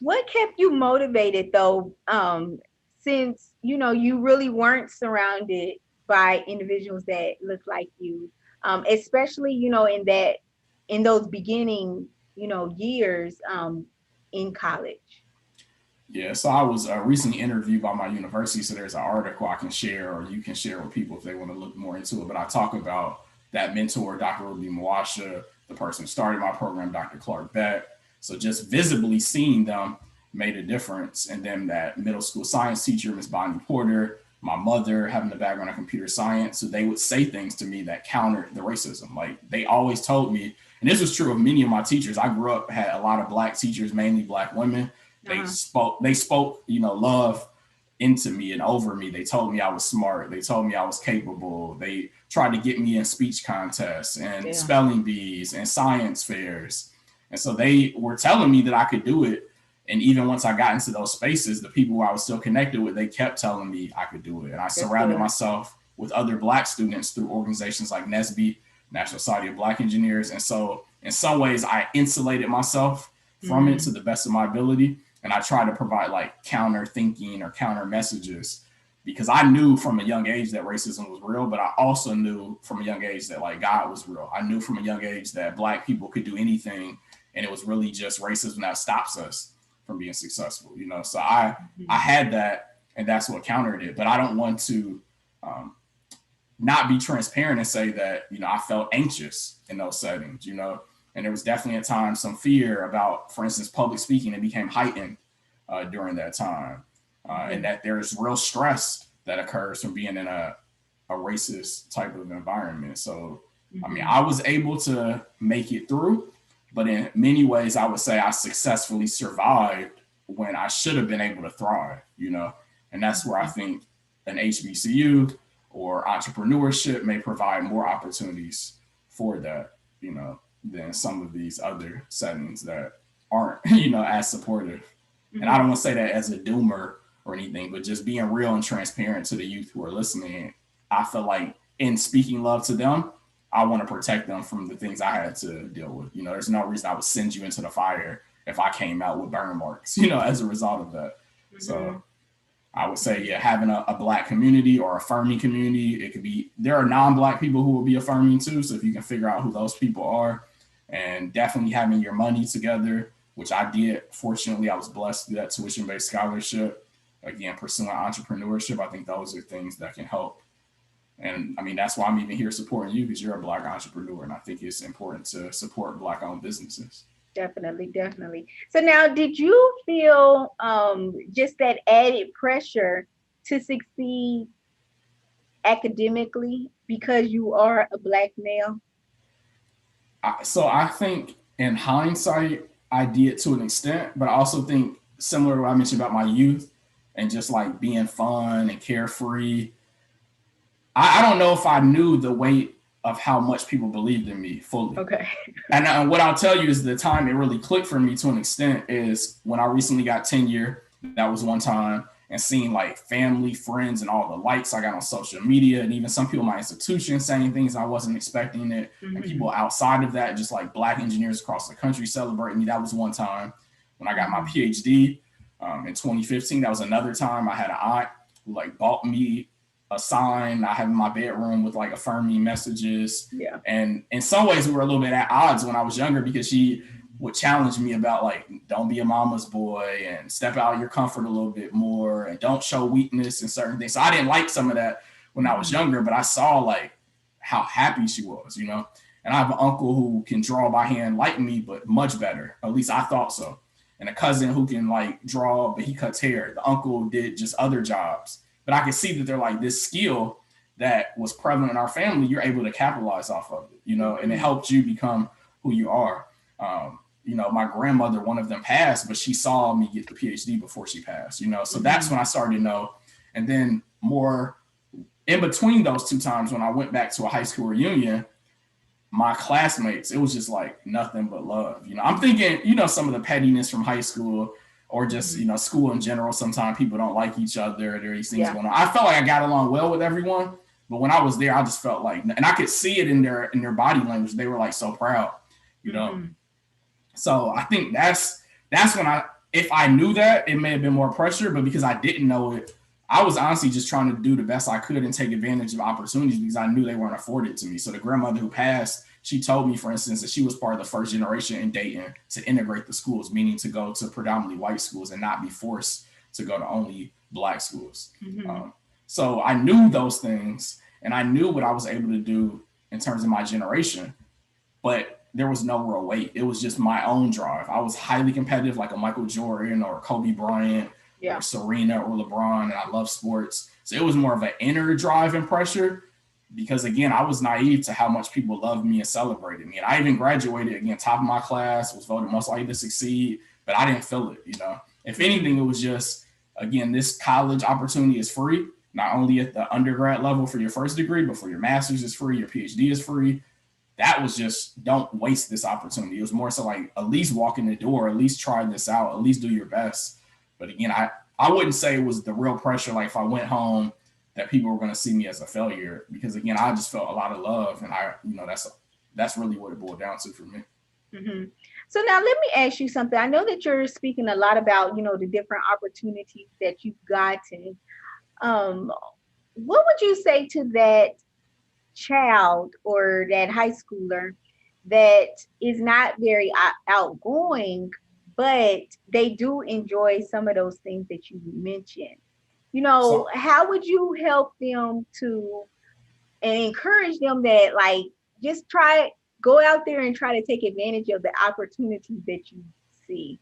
What kept you motivated though, since, you know, you really weren't surrounded by individuals that look like you, especially, you know, in those beginning, you know, years in college? Yeah, so I was recently interviewed by my university, so there's an article I can share, or you can share with people if they want to look more into it. But I talk about that mentor, Dr. Ruby Mwasha, the person who started my program, Dr. Clark Beck. So just visibly seeing them made a difference. And then that middle school science teacher, Miss Bonnie Porter, my mother having a background in computer science. So they would say things to me that countered the racism. Like they always told me, and this was true of many of my teachers. I grew up, had a lot of Black teachers, mainly Black women. They spoke, you know, love into me and over me. They told me I was smart. They told me I was capable. They tried to get me in speech contests and spelling bees and science fairs. And so they were telling me that I could do it. And even once I got into those spaces, the people who I was still connected with, they kept telling me I could do it. And I surrounded myself with other Black students through organizations like NSBE, National Society of Black Engineers. And so in some ways, I insulated myself from it to the best of my ability. And I try to provide like counter thinking or counter messages, because I knew from a young age that racism was real, but I also knew from a young age that like God was real. I knew from a young age that Black people could do anything, and it was really just racism that stops us from being successful, you know? So I had that, and that's what countered it. But I don't want to not be transparent and say that, you know, I felt anxious in those settings, you know? And there was definitely at times some fear about, for instance, public speaking. It became heightened during that time. And that there's real stress that occurs from being in a racist type of environment. So, I mean, I was able to make it through, but in many ways, I would say I successfully survived when I should have been able to thrive, you know? And that's where I think an HBCU or entrepreneurship may provide more opportunities for that, you know, than some of these other settings that aren't, you know, as supportive. And I don't want to say that as a doomer or anything, but just being real and transparent to the youth who are listening. I feel like in speaking love to them, I want to protect them from the things I had to deal with. You know, there's no reason I would send you into the fire if I came out with burn marks, you know, as a result of that. So I would say, yeah, having a Black community or affirming community, it could be, there are non-Black people who will be affirming too. So if you can figure out who those people are, and definitely having your money together, which I did. Fortunately, I was blessed through that tuition-based scholarship. Again, pursuing entrepreneurship, I think those are things that can help. And I mean, that's why I'm even here supporting you, because you're a Black entrepreneur. And I think it's important to support Black-owned businesses. Definitely, definitely. So now, did you feel just that added pressure to succeed academically because you are a Black male? So I think in hindsight, I did to an extent, but I also think similar to what I mentioned about my youth and just like being fun and carefree. I don't know if I knew the weight of how much people believed in me fully. Okay. And what I'll tell you is the time it really clicked for me to an extent is when I recently got tenure. That was one time, and seeing like family, friends, and all the likes I got on social media, and even some people in my institution saying things I wasn't expecting it, and people outside of that, just like Black engineers across the country celebrating me. That was one time. When I got my PhD in 2015, that was another time. I had an aunt who like bought me a sign I have in my bedroom with like affirming messages. Yeah. And in some ways we were a little bit at odds when I was younger, because she would challenge me about like, don't be a mama's boy and step out of your comfort a little bit more and don't show weakness in certain things. So I didn't like some of that when I was younger, but I saw like how happy she was, you know? And I have an uncle who can draw by hand like me, but much better. At least I thought so. And a cousin who can like draw, but he cuts hair. The uncle did just other jobs. But I could see that they're like this skill that was prevalent in our family, you're able to capitalize off of it, you know, and it helped you become who you are. You know, my grandmother, one of them passed, but she saw me get the PhD before she passed, you know, so that's when I started to know. And then more in between those two times, when I went back to a high school reunion, my classmates, it was just like nothing but love. You know, I'm thinking, you know, some of the pettiness from high school or just, you know, school in general. Sometimes people don't like each other. There are these things going on. I felt like I got along well with everyone, but when I was there, I just felt like, and I could see it in their body language. They were like so proud, you know? So I think that's when if I knew that, it may have been more pressure, but because I didn't know it, I was honestly just trying to do the best I could and take advantage of opportunities because I knew they weren't afforded to me. So the grandmother who passed, she told me, for instance, that she was part of the first generation in Dayton to integrate the schools, meaning to go to predominantly white schools and not be forced to go to only Black schools. So I knew those things and I knew what I was able to do in terms of my generation, but there was no real weight. It was just my own drive. I was highly competitive, like a Michael Jordan or Kobe Bryant or Serena or LeBron, and I love sports. So it was more of an inner drive and pressure because, again, I was naive to how much people loved me and celebrated me. And I even graduated, again, top of my class, was voted most likely to succeed, but I didn't feel it, you know. If anything, it was just, again, this college opportunity is free, not only at the undergrad level for your first degree, but for your master's is free, your PhD is free. That was just, don't waste this opportunity. It was more so like, at least walk in the door, at least try this out, at least do your best. But again, I wouldn't say it was the real pressure. Like if I went home that people were going to see me as a failure, because again, I just felt a lot of love. And that's really what it boiled down to for me. So now let me ask you something. I know that you're speaking a lot about, you know, the different opportunities that you've gotten. What would you say to that child or that high schooler that is not very outgoing, but they do enjoy some of those things that you mentioned? You know, how would you help them to and encourage them that like just go out there and try to take advantage of the opportunities that you see?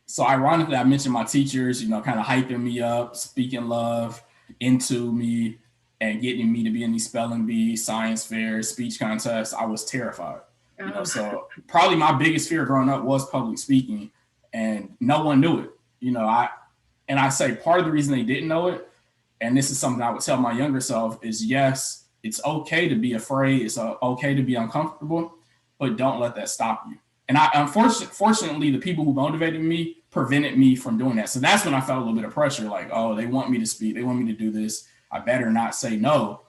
So ironically, I mentioned my teachers, you know, kind of hyping me up, speaking love into me, and getting me to be in these spelling bees, science fairs, speech contests. I was terrified. You know, so probably my biggest fear growing up was public speaking, and no one knew it. You know, I say part of the reason they didn't know it, and this is something I would tell my younger self, is yes, it's okay to be afraid. It's okay to be uncomfortable, but don't let that stop you. And unfortunately, the people who motivated me prevented me from doing that. So that's when I felt a little bit of pressure, like, oh, they want me to speak. They want me to do this. I better not say no.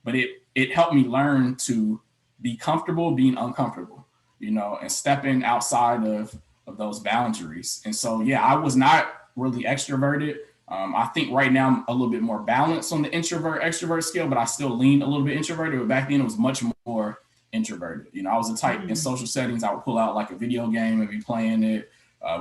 But it helped me learn to be comfortable being uncomfortable, you know, and stepping outside of those boundaries. And so, yeah, I was not really extroverted. I think right now I'm a little bit more balanced on the introvert-extrovert scale, but I still lean a little bit introverted. But back then it was much more introverted. You know, I was the type in social settings, I would pull out like a video game and be playing it.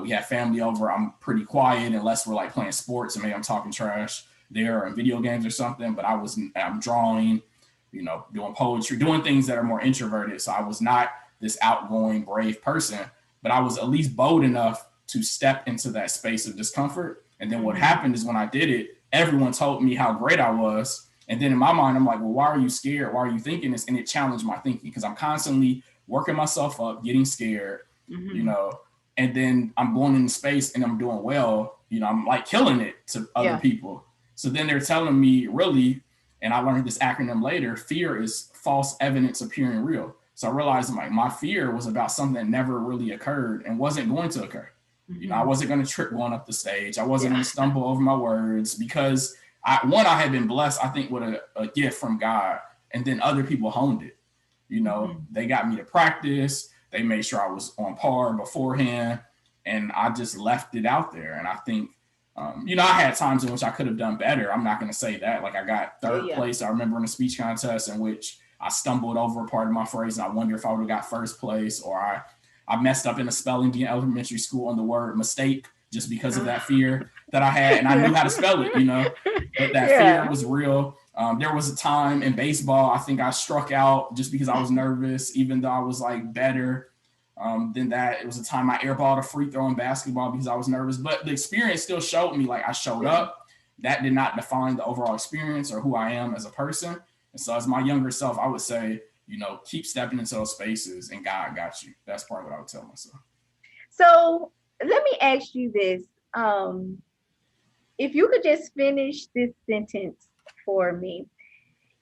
We have family over. I'm pretty quiet unless we're like playing sports and maybe I'm talking trash there or in video games or something. But I'm drawing, you know, doing poetry, doing things that are more introverted. So I was not this outgoing, brave person. but I was at least bold enough to step into that space of discomfort. And then what happened is when I did it, everyone told me how great I was. And then in my mind, I'm like, well, why are you scared? Why are you thinking this? And it challenged my thinking because I'm constantly working myself up, getting scared, you know, and then I'm going into space and I'm doing well, you know, I'm like killing it to other people. So then they're telling me really, and I learned this acronym later, fear is false evidence appearing real. So I realized like my fear was about something that never really occurred and wasn't going to occur. You know, I wasn't going to trip going up the stage. I wasn't going to stumble over my words because I had been blessed, I think, with a gift from God, and then other people honed it. You know, they got me to practice. They made sure I was on par beforehand, and I just left it out there. And I think, you know, I had times in which I could have done better. I'm not going to say that. Like I got third place. I remember in a speech contest in which I stumbled over a part of my phrase, and I wonder if I would have got first place, or I messed up in a spelling bee in elementary school on the word mistake just because of that fear that I had. And I knew how to spell it, you know, but that fear was real. There was a time in baseball, I think I struck out just because I was nervous, even though I was like better than that. It was a time I airballed a free throw in basketball because I was nervous, but the experience still showed me like I showed up. That did not define the overall experience or who I am as a person. And so as my younger self, I would say, you know, keep stepping into those spaces and God got you. That's part of what I would tell myself. So let me ask you this. If you could just finish this sentence for me.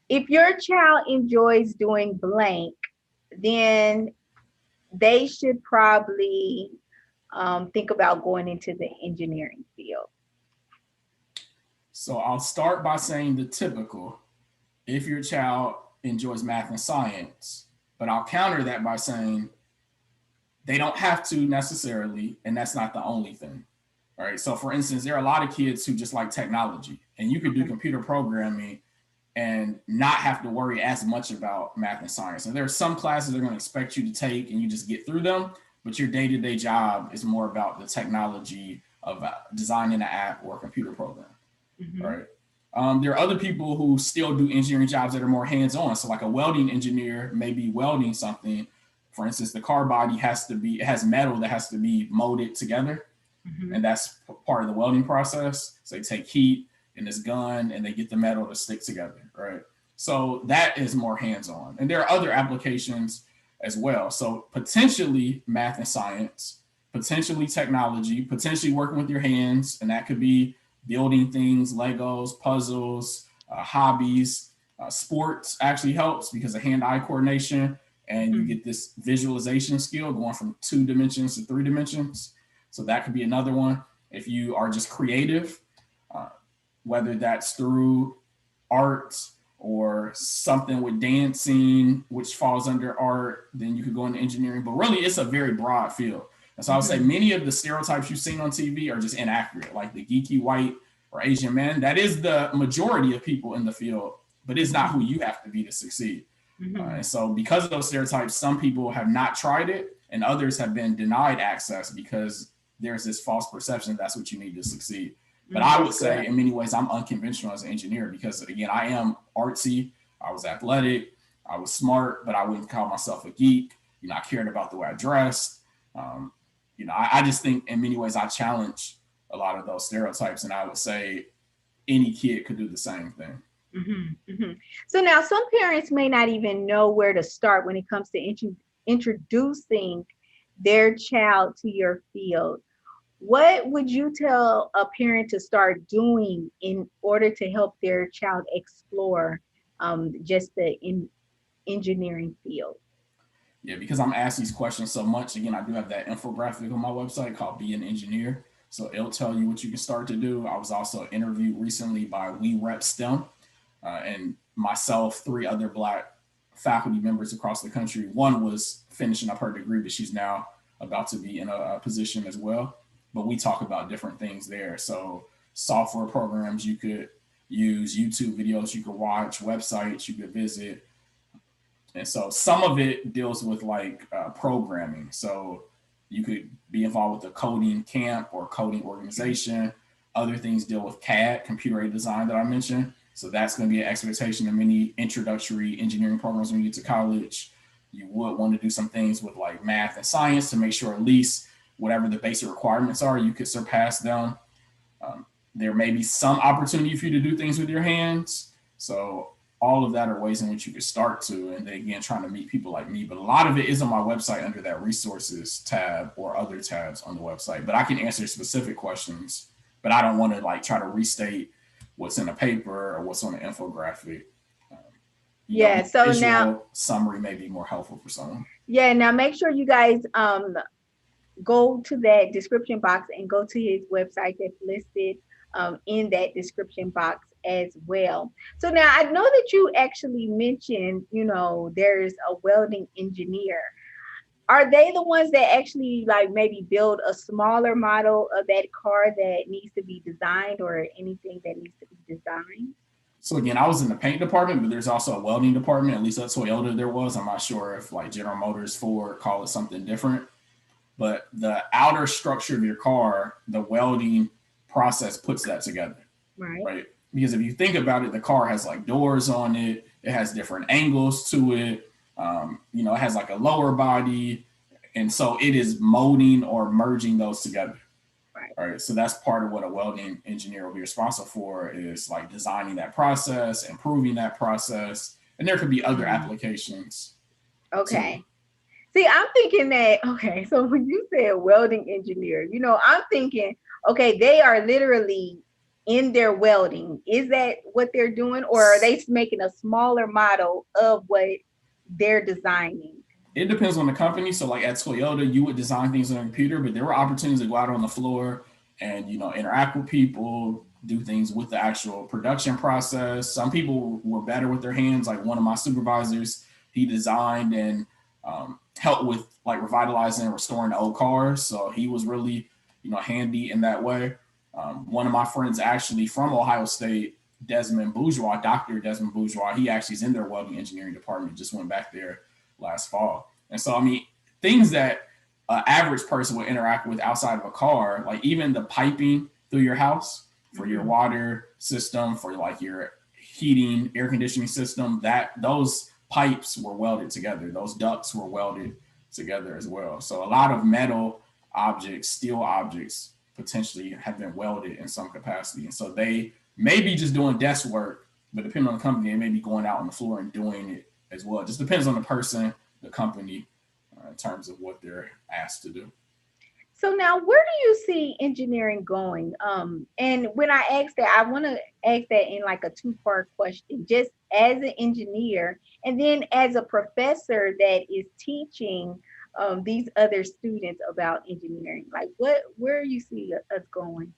If your child enjoys doing blank, then they should probably think about going into the engineering field. So I'll start by saying the typical, if your child enjoys math and science, but I'll counter that by saying they don't have to necessarily, and that's not the only thing. All right. So for instance, there are a lot of kids who just like technology, and you could do computer programming and not have to worry as much about math and science. And there are some classes they're going to expect you to take and you just get through them, but your day-to-day job is more about the technology of designing an app or a computer program. Right. There are other people who still do engineering jobs that are more hands-on. So like a welding engineer may be welding something. For instance, the car body it has metal that has to be molded together. And that's part of the welding process. So they take heat in this gun and they get the metal to stick together. Right. So that is more hands-on. And there are other applications as well. So potentially math and science, potentially technology, potentially working with your hands. And that could be building things, Legos, puzzles, hobbies. Sports actually helps because of hand-eye coordination, and you get this visualization skill going from 2 dimensions to 3 dimensions. So that could be another one. If you are just creative, whether that's through art or something with dancing, which falls under art, then you could go into engineering. But really, it's a very broad field. And so I would say many of the stereotypes you've seen on TV are just inaccurate, like the geeky white or Asian man. That is the majority of people in the field, but it's not who you have to be to succeed. And so because of those stereotypes, some people have not tried it and others have been denied access because there's this false perception that's what you need to succeed. But I would say in many ways, I'm unconventional as an engineer because, again, I am artsy. I was athletic. I was smart, but I wouldn't call myself a geek. You know, I cared about the way I dressed. You know, I just think in many ways I challenge a lot of those stereotypes, and I would say any kid could do the same thing. So now some parents may not even know where to start when it comes to introducing their child to your field. What would you tell a parent to start doing in order to help their child explore just the engineering field? Yeah, because I'm asked these questions so much. Again, I do have that infographic on my website called Be an Engineer. So it'll tell you what you can start to do. I was also interviewed recently by We Rep STEM and myself, 3 other Black faculty members across the country. One was finishing up her degree, but she's now about to be in a position as well. But we talk about different things there. So software programs you could use, YouTube videos you could watch, websites you could visit. And so some of it deals with like programming. So you could be involved with a coding camp or coding organization. Other things deal with CAD, computer aided design that I mentioned. So that's going to be an expectation in many introductory engineering programs when you get to college. you would want to do some things with like math and science to make sure at least whatever the basic requirements are, you could surpass them. There may be some opportunity for you to do things with your hands. So all of that are ways in which you could start to, and then again, trying to meet people like me. But a lot of it is on my website under that resources tab or other tabs on the website. But I can answer specific questions, but I don't want to like try to restate what's in a paper or what's on an infographic. So now summary may be more helpful for someone. Yeah, now make sure you guys go to that description box and go to his website that's listed in that description box as well. So now I know that you actually mentioned, there's a welding engineer. Are they the ones that actually like maybe build a smaller model of that car that needs to be designed or anything that needs to be designed? So again, I was in the paint department, but there's also a welding department. At least at Toyota there was. I'm not sure if like General Motors, Ford call it something different. But the outer structure of your car, the welding process puts that together. Right? Because if you think about it, the car has like doors on it. It has different angles to it. It has like a lower body. And so it is molding or merging those together. Right. So that's part of what a welding engineer will be responsible for, is like designing that process, improving that process. And there could be other applications. Okay. See, I'm thinking that, okay, so when you say welding engineer, I'm thinking, okay, they are literally in their welding. Is that what they're doing? Or are they making a smaller model of what they're designing? It depends on the company. So like at Toyota, you would design things on a computer, but there were opportunities to go out on the floor and, interact with people, do things with the actual production process. Some people were better with their hands. Like one of my supervisors, he designed and helped with like revitalizing and restoring the old cars. So he was really, handy in that way. One of my friends actually from Ohio State, Dr. Desmond Bourgeois, he actually is in their welding engineering department, just went back there last fall. And so, things that an average person would interact with outside of a car, like even the piping through your house for your water system, for like your heating, air conditioning system, those pipes were welded together. Those ducts were welded together as well. So a lot of metal objects, steel objects potentially have been welded in some capacity. And so they may be just doing desk work, but depending on the company, they may be going out on the floor and doing it as well. It just depends on the person, the company, in terms of what they're asked to do. So now, where do you see engineering going? And when I ask that, I want to ask that in like a two-part question, just as an engineer, and then as a professor that is teaching these other students about engineering. Like, where you see us going?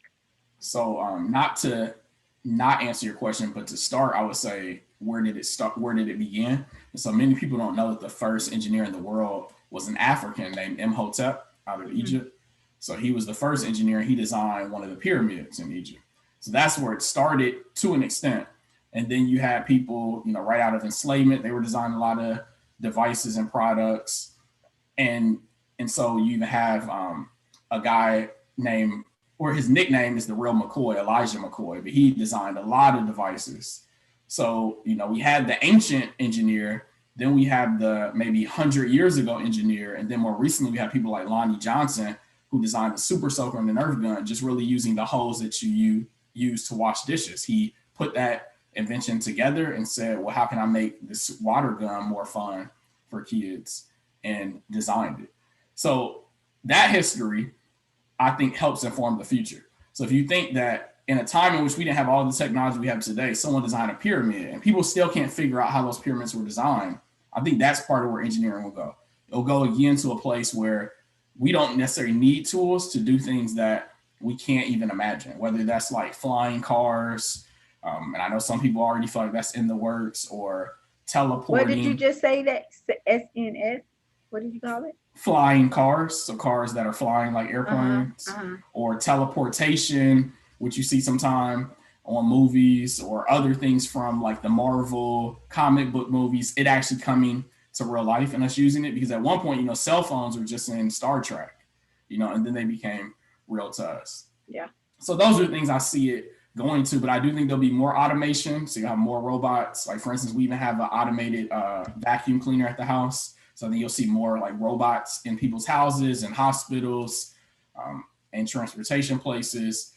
So not to not answer your question, but to start, I would say, where did it start? Where did it begin? And so many people don't know that the first engineer in the world was an African named Imhotep out of Egypt. So he was the first engineer. He designed one of the pyramids in Egypt. So that's where it started to an extent. And then you had people, right out of enslavement, they were designing a lot of devices and products. And so you even have a guy named, or his nickname is the real McCoy, Elijah McCoy, but he designed a lot of devices. So, we had the ancient engineer, then we have the maybe 100 years ago engineer, and then more recently we have people like Lonnie Johnson, who designed the super soaker and the Nerf gun, just really using the hose that you use to wash dishes. He put that invention together and said, well, how can I make this water gun more fun for kids, and designed it. So that history, I think, helps inform the future. So if you think that in a time in which we didn't have all the technology we have today, someone designed a pyramid and people still can't figure out how those pyramids were designed, I think that's part of where engineering will go. It'll go again to a place where we don't necessarily need tools to do things that we can't even imagine, whether that's like flying cars. And I know some people already feel like that's in the works, or teleporting. What did you just say that? SNS? What did you call it? Flying cars. So cars that are flying like airplanes, or teleportation, which you see sometime on movies, or other things from like the Marvel comic book movies, it actually coming to real life and us using it. Because at one point, cell phones were just in Star Trek, and then they became real to us. Yeah. So those are the things I see it going to, but I do think there'll be more automation. So you have more robots. Like for instance, we even have an automated vacuum cleaner at the house. So I think you'll see more like robots in people's houses and hospitals and transportation places.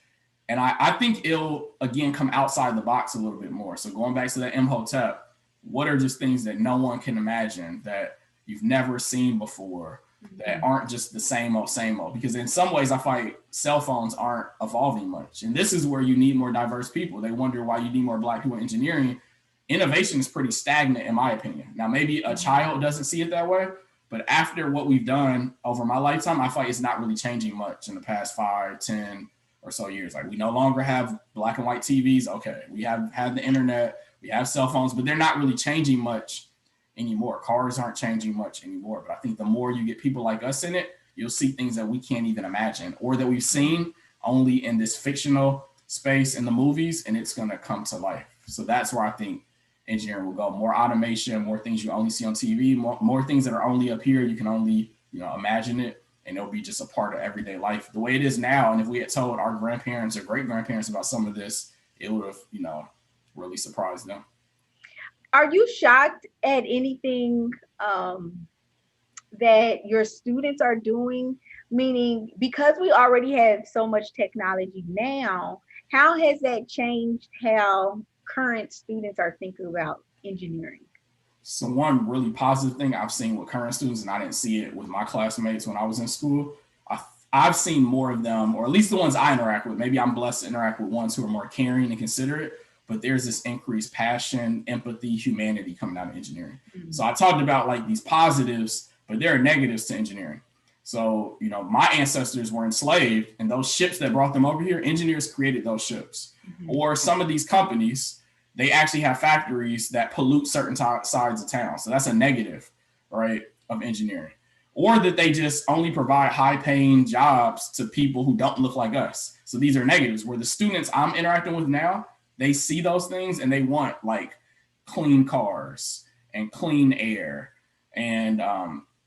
And I think it'll, again, come outside the box a little bit more. So going back to that Imhotep, what are just things that no one can imagine, that you've never seen before, that aren't just the same old? Because in some ways, I find cell phones aren't evolving much. And this is where you need more diverse people. They wonder why you need more Black people in engineering. Innovation is pretty stagnant, in my opinion. Now, maybe a child doesn't see it that way, but after what we've done over my lifetime, I find it's not really changing much in the past 5, 10 or so years. Like, we no longer have black and white TVs. Okay, we have had the internet, we have cell phones, but they're not really changing much anymore. Cars aren't changing much anymore. But I think the more you get people like us in it, you'll see things that we can't even imagine, or that we've seen only in this fictional space in the movies, and it's going to come to life. So that's where I think engineering will go. More automation, more things you only see on TV, more things that are only up here. You can only, imagine it, and it'll be just a part of everyday life the way it is now. And if we had told our grandparents or great grandparents about some of this, it would have, really surprised them. Are you shocked at anything that your students are doing? Meaning, because we already have so much technology now, how has that changed how current students are thinking about engineering? So one really positive thing I've seen with current students, and I didn't see it with my classmates when I was in school, I've seen more of them, or at least the ones I interact with. Maybe I'm blessed to interact with ones who are more caring and considerate, but there's this increased passion, empathy, humanity coming out of engineering. Mm-hmm. So I talked about like these positives, but there are negatives to engineering. So, my ancestors were enslaved, and those ships that brought them over here, engineers created those ships. Mm-hmm. Or some of these companies, they actually have factories that pollute certain sides of town. So that's a negative, right, of engineering. Or that they just only provide high-paying jobs to people who don't look like us. So these are negatives, where the students I'm interacting with now, they see those things and they want like clean cars and clean air and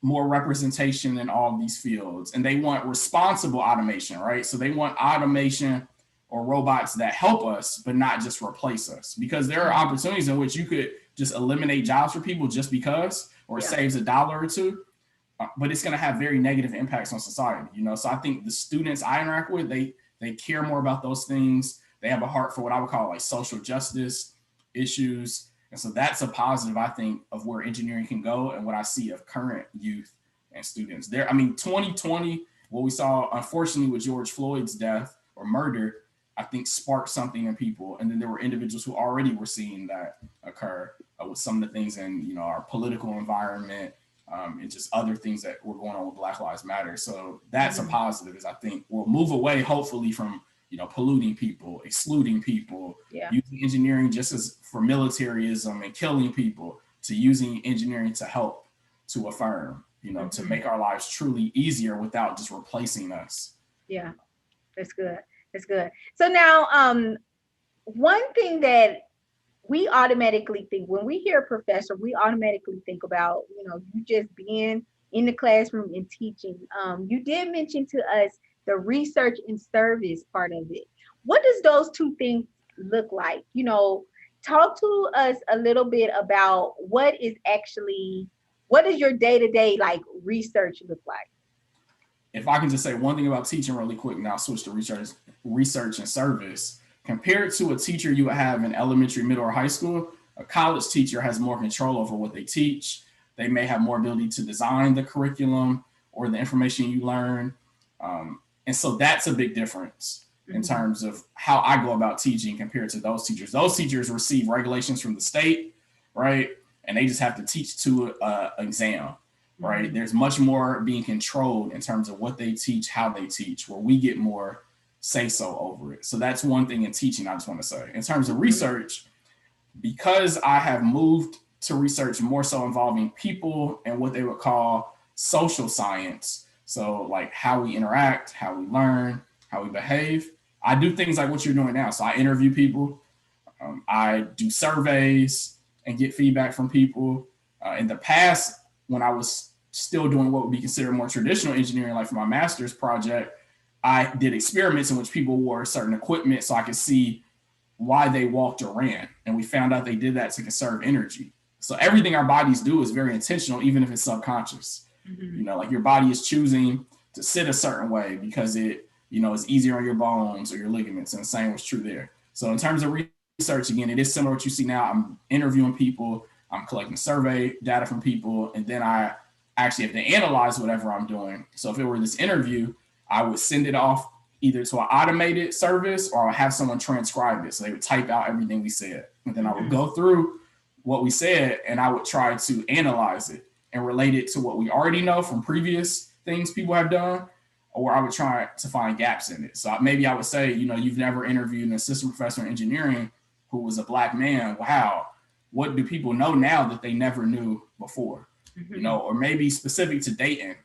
more representation in all of these fields. And they want responsible automation, right? So they want automation or robots that help us, but not just replace us. Because there are opportunities in which you could just eliminate jobs for people just because, or it saves $1 or $2, but it's gonna have very negative impacts on society, So I think the students I interact with, they care more about those things. They have a heart for what I would call like social justice issues. And so that's a positive, I think, of where engineering can go and what I see of current youth and students. 2020, what we saw, unfortunately, with George Floyd's death or murder, I think sparked something in people. And then there were individuals who already were seeing that occur with some of the things in, our political environment and just other things that were going on with Black Lives Matter. So that's a positive, is I think we'll move away, hopefully, from polluting people, excluding people, using engineering just as for militarism and killing people, to using engineering to help, to affirm, to make our lives truly easier without just replacing us. Yeah, that's good. That's good. So now, one thing that we automatically think when we hear professor, we automatically think about, you just being in the classroom and teaching. You did mention to us the research and service part of it. What does those two things look like? Talk to us a little bit about what does your day-to-day like research look like? If I can just say one thing about teaching really quick, now I'll switch to research and service. Compared to a teacher you would have in elementary, middle, or high school, a college teacher has more control over what they teach. They may have more ability to design the curriculum or the information you learn. And so that's a big difference in terms of how I go about teaching compared to those teachers. Those teachers receive regulations from the state, right? And they just have to teach to an exam, right? There's much more being controlled in terms of what they teach, how they teach, where we get more say-so over it. So that's one thing in teaching I just want to say. In terms of research, because I have moved to research more so involving people and what they would call social science, so like how we interact, how we learn, how we behave. I do things like what you're doing now. So I interview people. I do surveys and get feedback from people. In the past, when I was still doing what would be considered more traditional engineering, like for my master's project, I did experiments in which people wore certain equipment so I could see why they walked or ran. And we found out they did that to conserve energy. So everything our bodies do is very intentional, even if it's subconscious. You know, like your body is choosing to sit a certain way because it, you know, is easier on your bones or your ligaments, and the same was true there. So in terms of research, again, it is similar to what you see now. I'm interviewing people, I'm collecting survey data from people, and then I actually have to analyze whatever I'm doing. So if it were this interview, I would send it off either to an automated service or I'll have someone transcribe it. So they would type out everything we said. And then I would go through what we said and I would try to analyze it and relate it to what we already know from previous things people have done, or I would try to find gaps in it. So maybe I would say, you know, you've never interviewed an assistant professor in engineering who was a Black man. Wow, what do people know now that they never knew before? You know, or maybe specific to Dayton,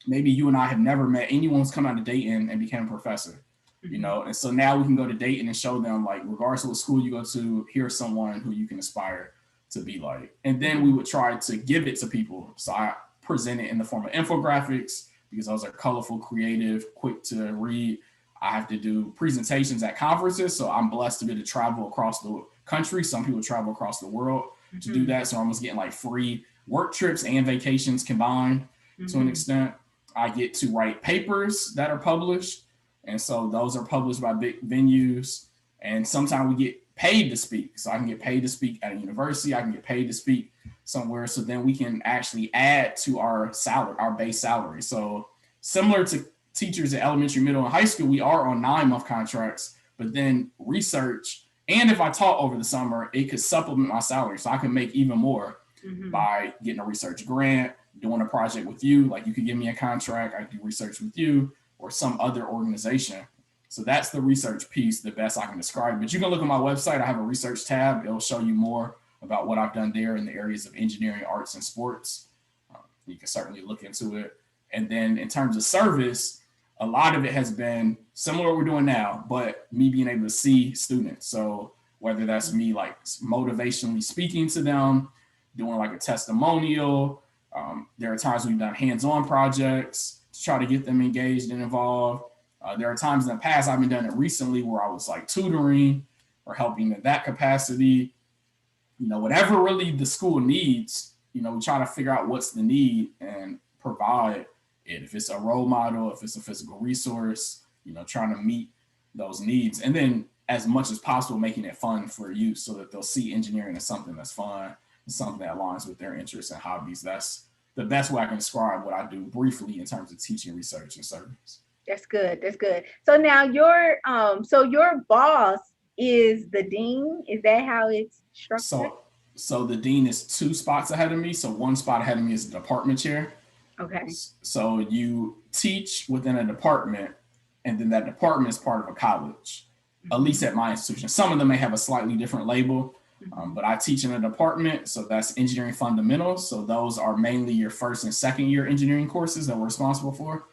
maybe you and I have never met anyone who's come out of Dayton and became a professor, you know, and so now we can go to Dayton and show them, like, regardless of what school you go to, here's someone who you can aspire to be like. And then we would try to give it to people. So I present it in the form of infographics because those are colorful, creative, quick to read. I have to do presentations at conferences. So I'm blessed to be able to travel across the country. Some people travel across the world to do that. So I'm almost getting like free work trips and vacations combined to an extent. I get to write papers that are published. And so those are published by big venues. And sometimes we get paid to speak. So I can get paid to speak at a university. I can get paid to speak somewhere. So then we can actually add to our salary, our base salary. So similar to teachers at elementary, middle, and high school, we are on 9-month contracts, but then research. And if I taught over the summer, it could supplement my salary. So I can make even more by getting a research grant, doing a project with you. Like you could give me a contract, I do research with you or some other organization. So that's the research piece, the best I can describe. But you can look at my website. I have a research tab. It'll show you more about what I've done there in the areas of engineering, arts, and sports. You can certainly look into it. And then in terms of service, a lot of it has been similar to what we're doing now, but me being able to see students. So whether that's me like motivationally speaking to them, doing like a testimonial. There are times we've done hands-on projects to try to get them engaged and involved. There are times in the past, I haven't done it recently, where I was like tutoring or helping in that capacity. You know, whatever really the school needs, you know, we try to figure out what's the need and provide it. If it's a role model, if it's a physical resource, you know, trying to meet those needs. And then as much as possible, making it fun for youth so that they'll see engineering as something that's fun, something that aligns with their interests and hobbies. That's the best way I can describe what I do briefly in terms of teaching, research, and service. That's good. That's good. So now your boss is the dean. Is that how it's structured? So the dean is 2 spots ahead of me. So 1 spot ahead of me is the department chair. Okay. So you teach within a department, and then that department is part of a college, at least at my institution. Some of them may have a slightly different label. But I teach in a department, so that's engineering fundamentals. So those are mainly your first and second year engineering courses that we're responsible for.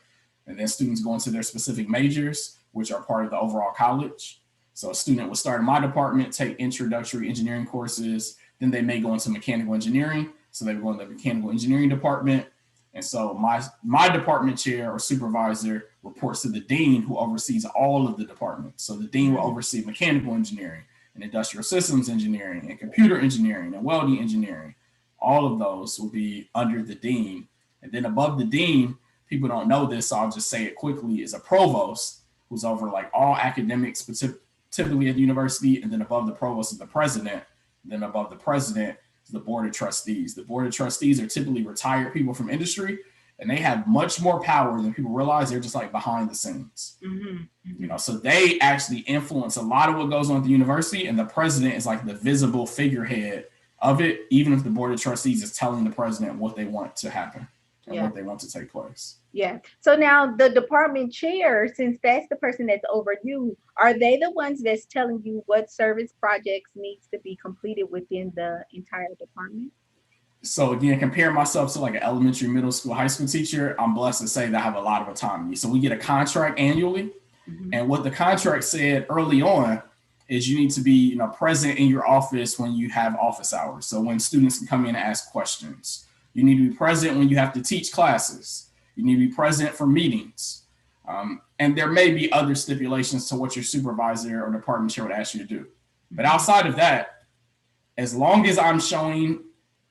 And then students go into their specific majors, which are part of the overall college. So a student will start in my department, take introductory engineering courses, then they may go into mechanical engineering. So they go in the mechanical engineering department. And so my department chair or supervisor reports to the dean, who oversees all of the departments. So the dean will oversee mechanical engineering, and industrial systems engineering, and computer engineering, and welding engineering. All of those will be under the dean. And then above the dean, people don't know this, so I'll just say it quickly, is a provost who's over like all academics, typically at the university. And then above the provost is the president. And then above the president is the board of trustees. The board of trustees are typically retired people from industry, and they have much more power than people realize. They're just like behind the scenes, you know, so they actually influence a lot of what goes on at the university, and the president is like the visible figurehead of it, even if the board of trustees is telling the president what they want to happen and what they want to take place. Yeah. So now the department chair, since that's the person that's over you, are they the ones that's telling you what service projects needs to be completed within the entire department? So again, comparing myself to like an elementary, middle school, high school teacher, I'm blessed to say that I have a lot of autonomy. So we get a contract annually. And what the contract said early on is you need to be, you know, present in your office when you have office hours. So when students can come in and ask questions, you need to be present when you have to teach classes. You need to be present for meetings. And there may be other stipulations to what your supervisor or department chair would ask you to do. But outside of that, as long as I'm showing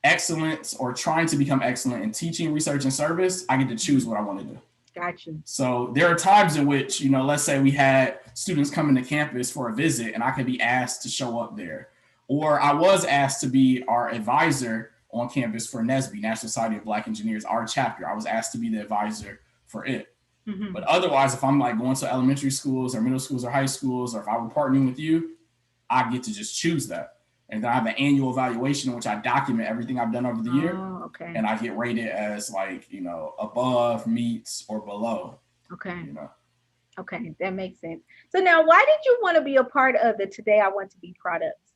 excellence or trying to become excellent in teaching, research, and service, I get to choose what I want to do. Gotcha. So there are times in which, let's say we had students coming to campus for a visit and I could be asked to show up there. Or I was asked to be our advisor on campus for NSBE, National Society of Black Engineers, our chapter. I was asked to be the advisor for it. Mm-hmm. But otherwise, if I'm like going to elementary schools or middle schools or high schools, or if I were partnering with you, I get to just choose that. And then I have an annual evaluation in which I document everything I've done over the year. Okay. And I get rated as like, above, meets, or below. Okay. Okay, that makes sense. So now, why did you want to be a part of the Today I Want to Be products?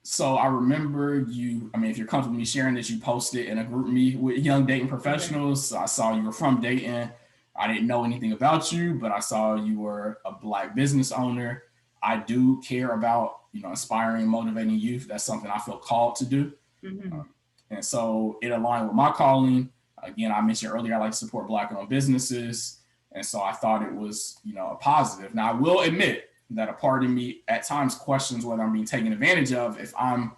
So I remember if you're comfortable with me sharing this, you posted in a group me with young Dayton professionals. Okay. So I saw you were from Dayton. I didn't know anything about you, but I saw you were a Black business owner. I do care about, inspiring, motivating youth. That's something I feel called to do. Mm-hmm. And so it aligned with my calling. Again, I mentioned earlier, I like to support Black-owned businesses. And so I thought it was, a positive. Now, I will admit that a part of me at times questions whether I'm being taken advantage of if I'm,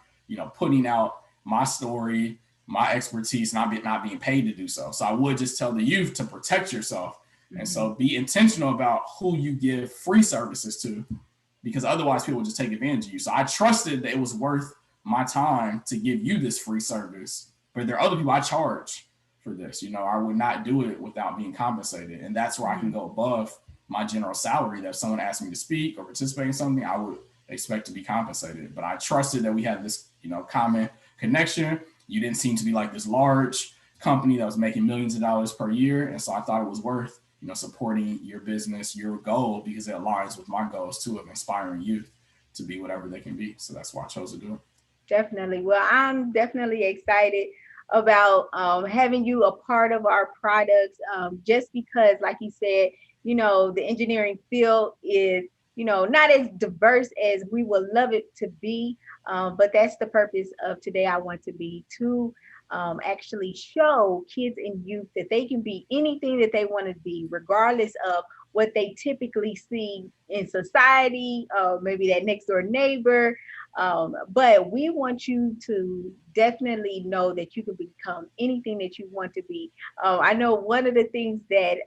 putting out my story, my expertise, not being paid to do so. So I would just tell the youth to protect yourself. Mm-hmm. And so be intentional about who you give free services to, because otherwise people will just take advantage of you. So I trusted that it was worth my time to give you this free service, but there are other people I charge for this. I would not do it without being compensated. And that's where I can go above my general salary, that if someone asked me to speak or participate in something, I would expect to be compensated. But I trusted that we had this, common connection. You didn't seem to be like this large company that was making millions of dollars per year. And so I thought it was worth, supporting your business, your goal, because it aligns with my goals too, of inspiring youth to be whatever they can be. So that's why I chose to do it. Definitely. Well, I'm definitely excited about having you a part of our products, just because, like you said, the engineering field is, not as diverse as we would love it to be. But that's the purpose of Today I Want to Be, to actually show kids and youth that they can be anything that they want to be, regardless of what they typically see in society, maybe that next door neighbor. But we want you to definitely know that you can become anything that you want to be. I know one of the things that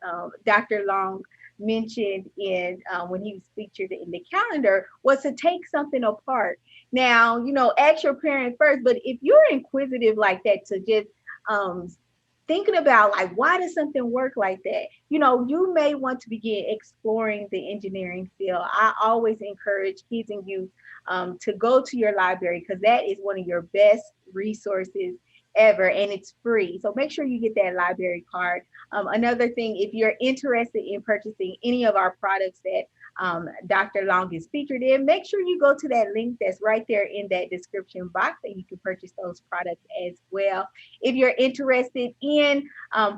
Dr. Long mentioned in when he was featured in the calendar was to take something apart. Now, ask your parent first, but if you're inquisitive like that, to just thinking about like, why does something work like that? You may want to begin exploring the engineering field. I always encourage kids and youth to go to your library, because that is one of your best resources ever, and it's free. So make sure you get that library card. Another thing, if you're interested in purchasing any of our products that Dr. Long is featured in, make sure you go to that link that's right there in that description box, and you can purchase those products as well. If you're interested in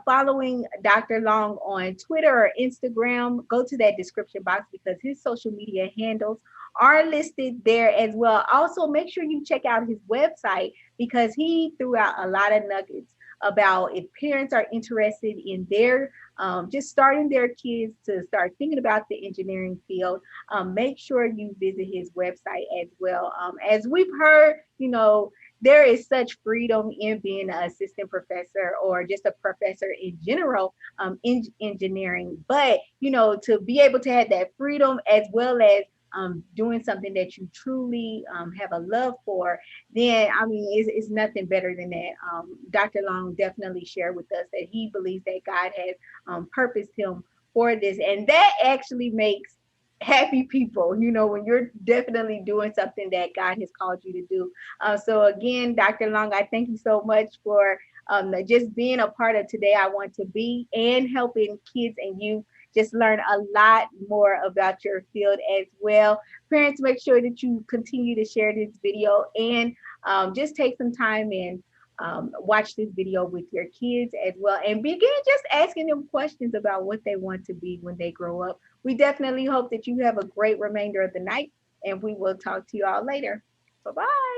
following Dr. Long on Twitter or Instagram, go to that description box, because his social media handles are listed there as well. Also, make sure you check out his website, because he threw out a lot of nuggets about if parents are interested in their just starting their kids to start thinking about the engineering field. Make sure you visit his website as well. As we've heard, there is such freedom in being an assistant professor or just a professor in general in engineering. But, to be able to have that freedom, as well as doing something that you truly have a love for, then it's nothing better than that. Dr. Long definitely shared with us that he believes that God has purposed him for this, and that actually makes happy people, when you're definitely doing something that God has called you to do. So again, Dr. Long, I thank you so much for just being a part of Today I Want to Be, and helping kids and youth just learn a lot more about your field as well. Parents, make sure that you continue to share this video, and just take some time and watch this video with your kids as well, and begin just asking them questions about what they want to be when they grow up. We definitely hope that you have a great remainder of the night, and we will talk to you all later. Bye-bye.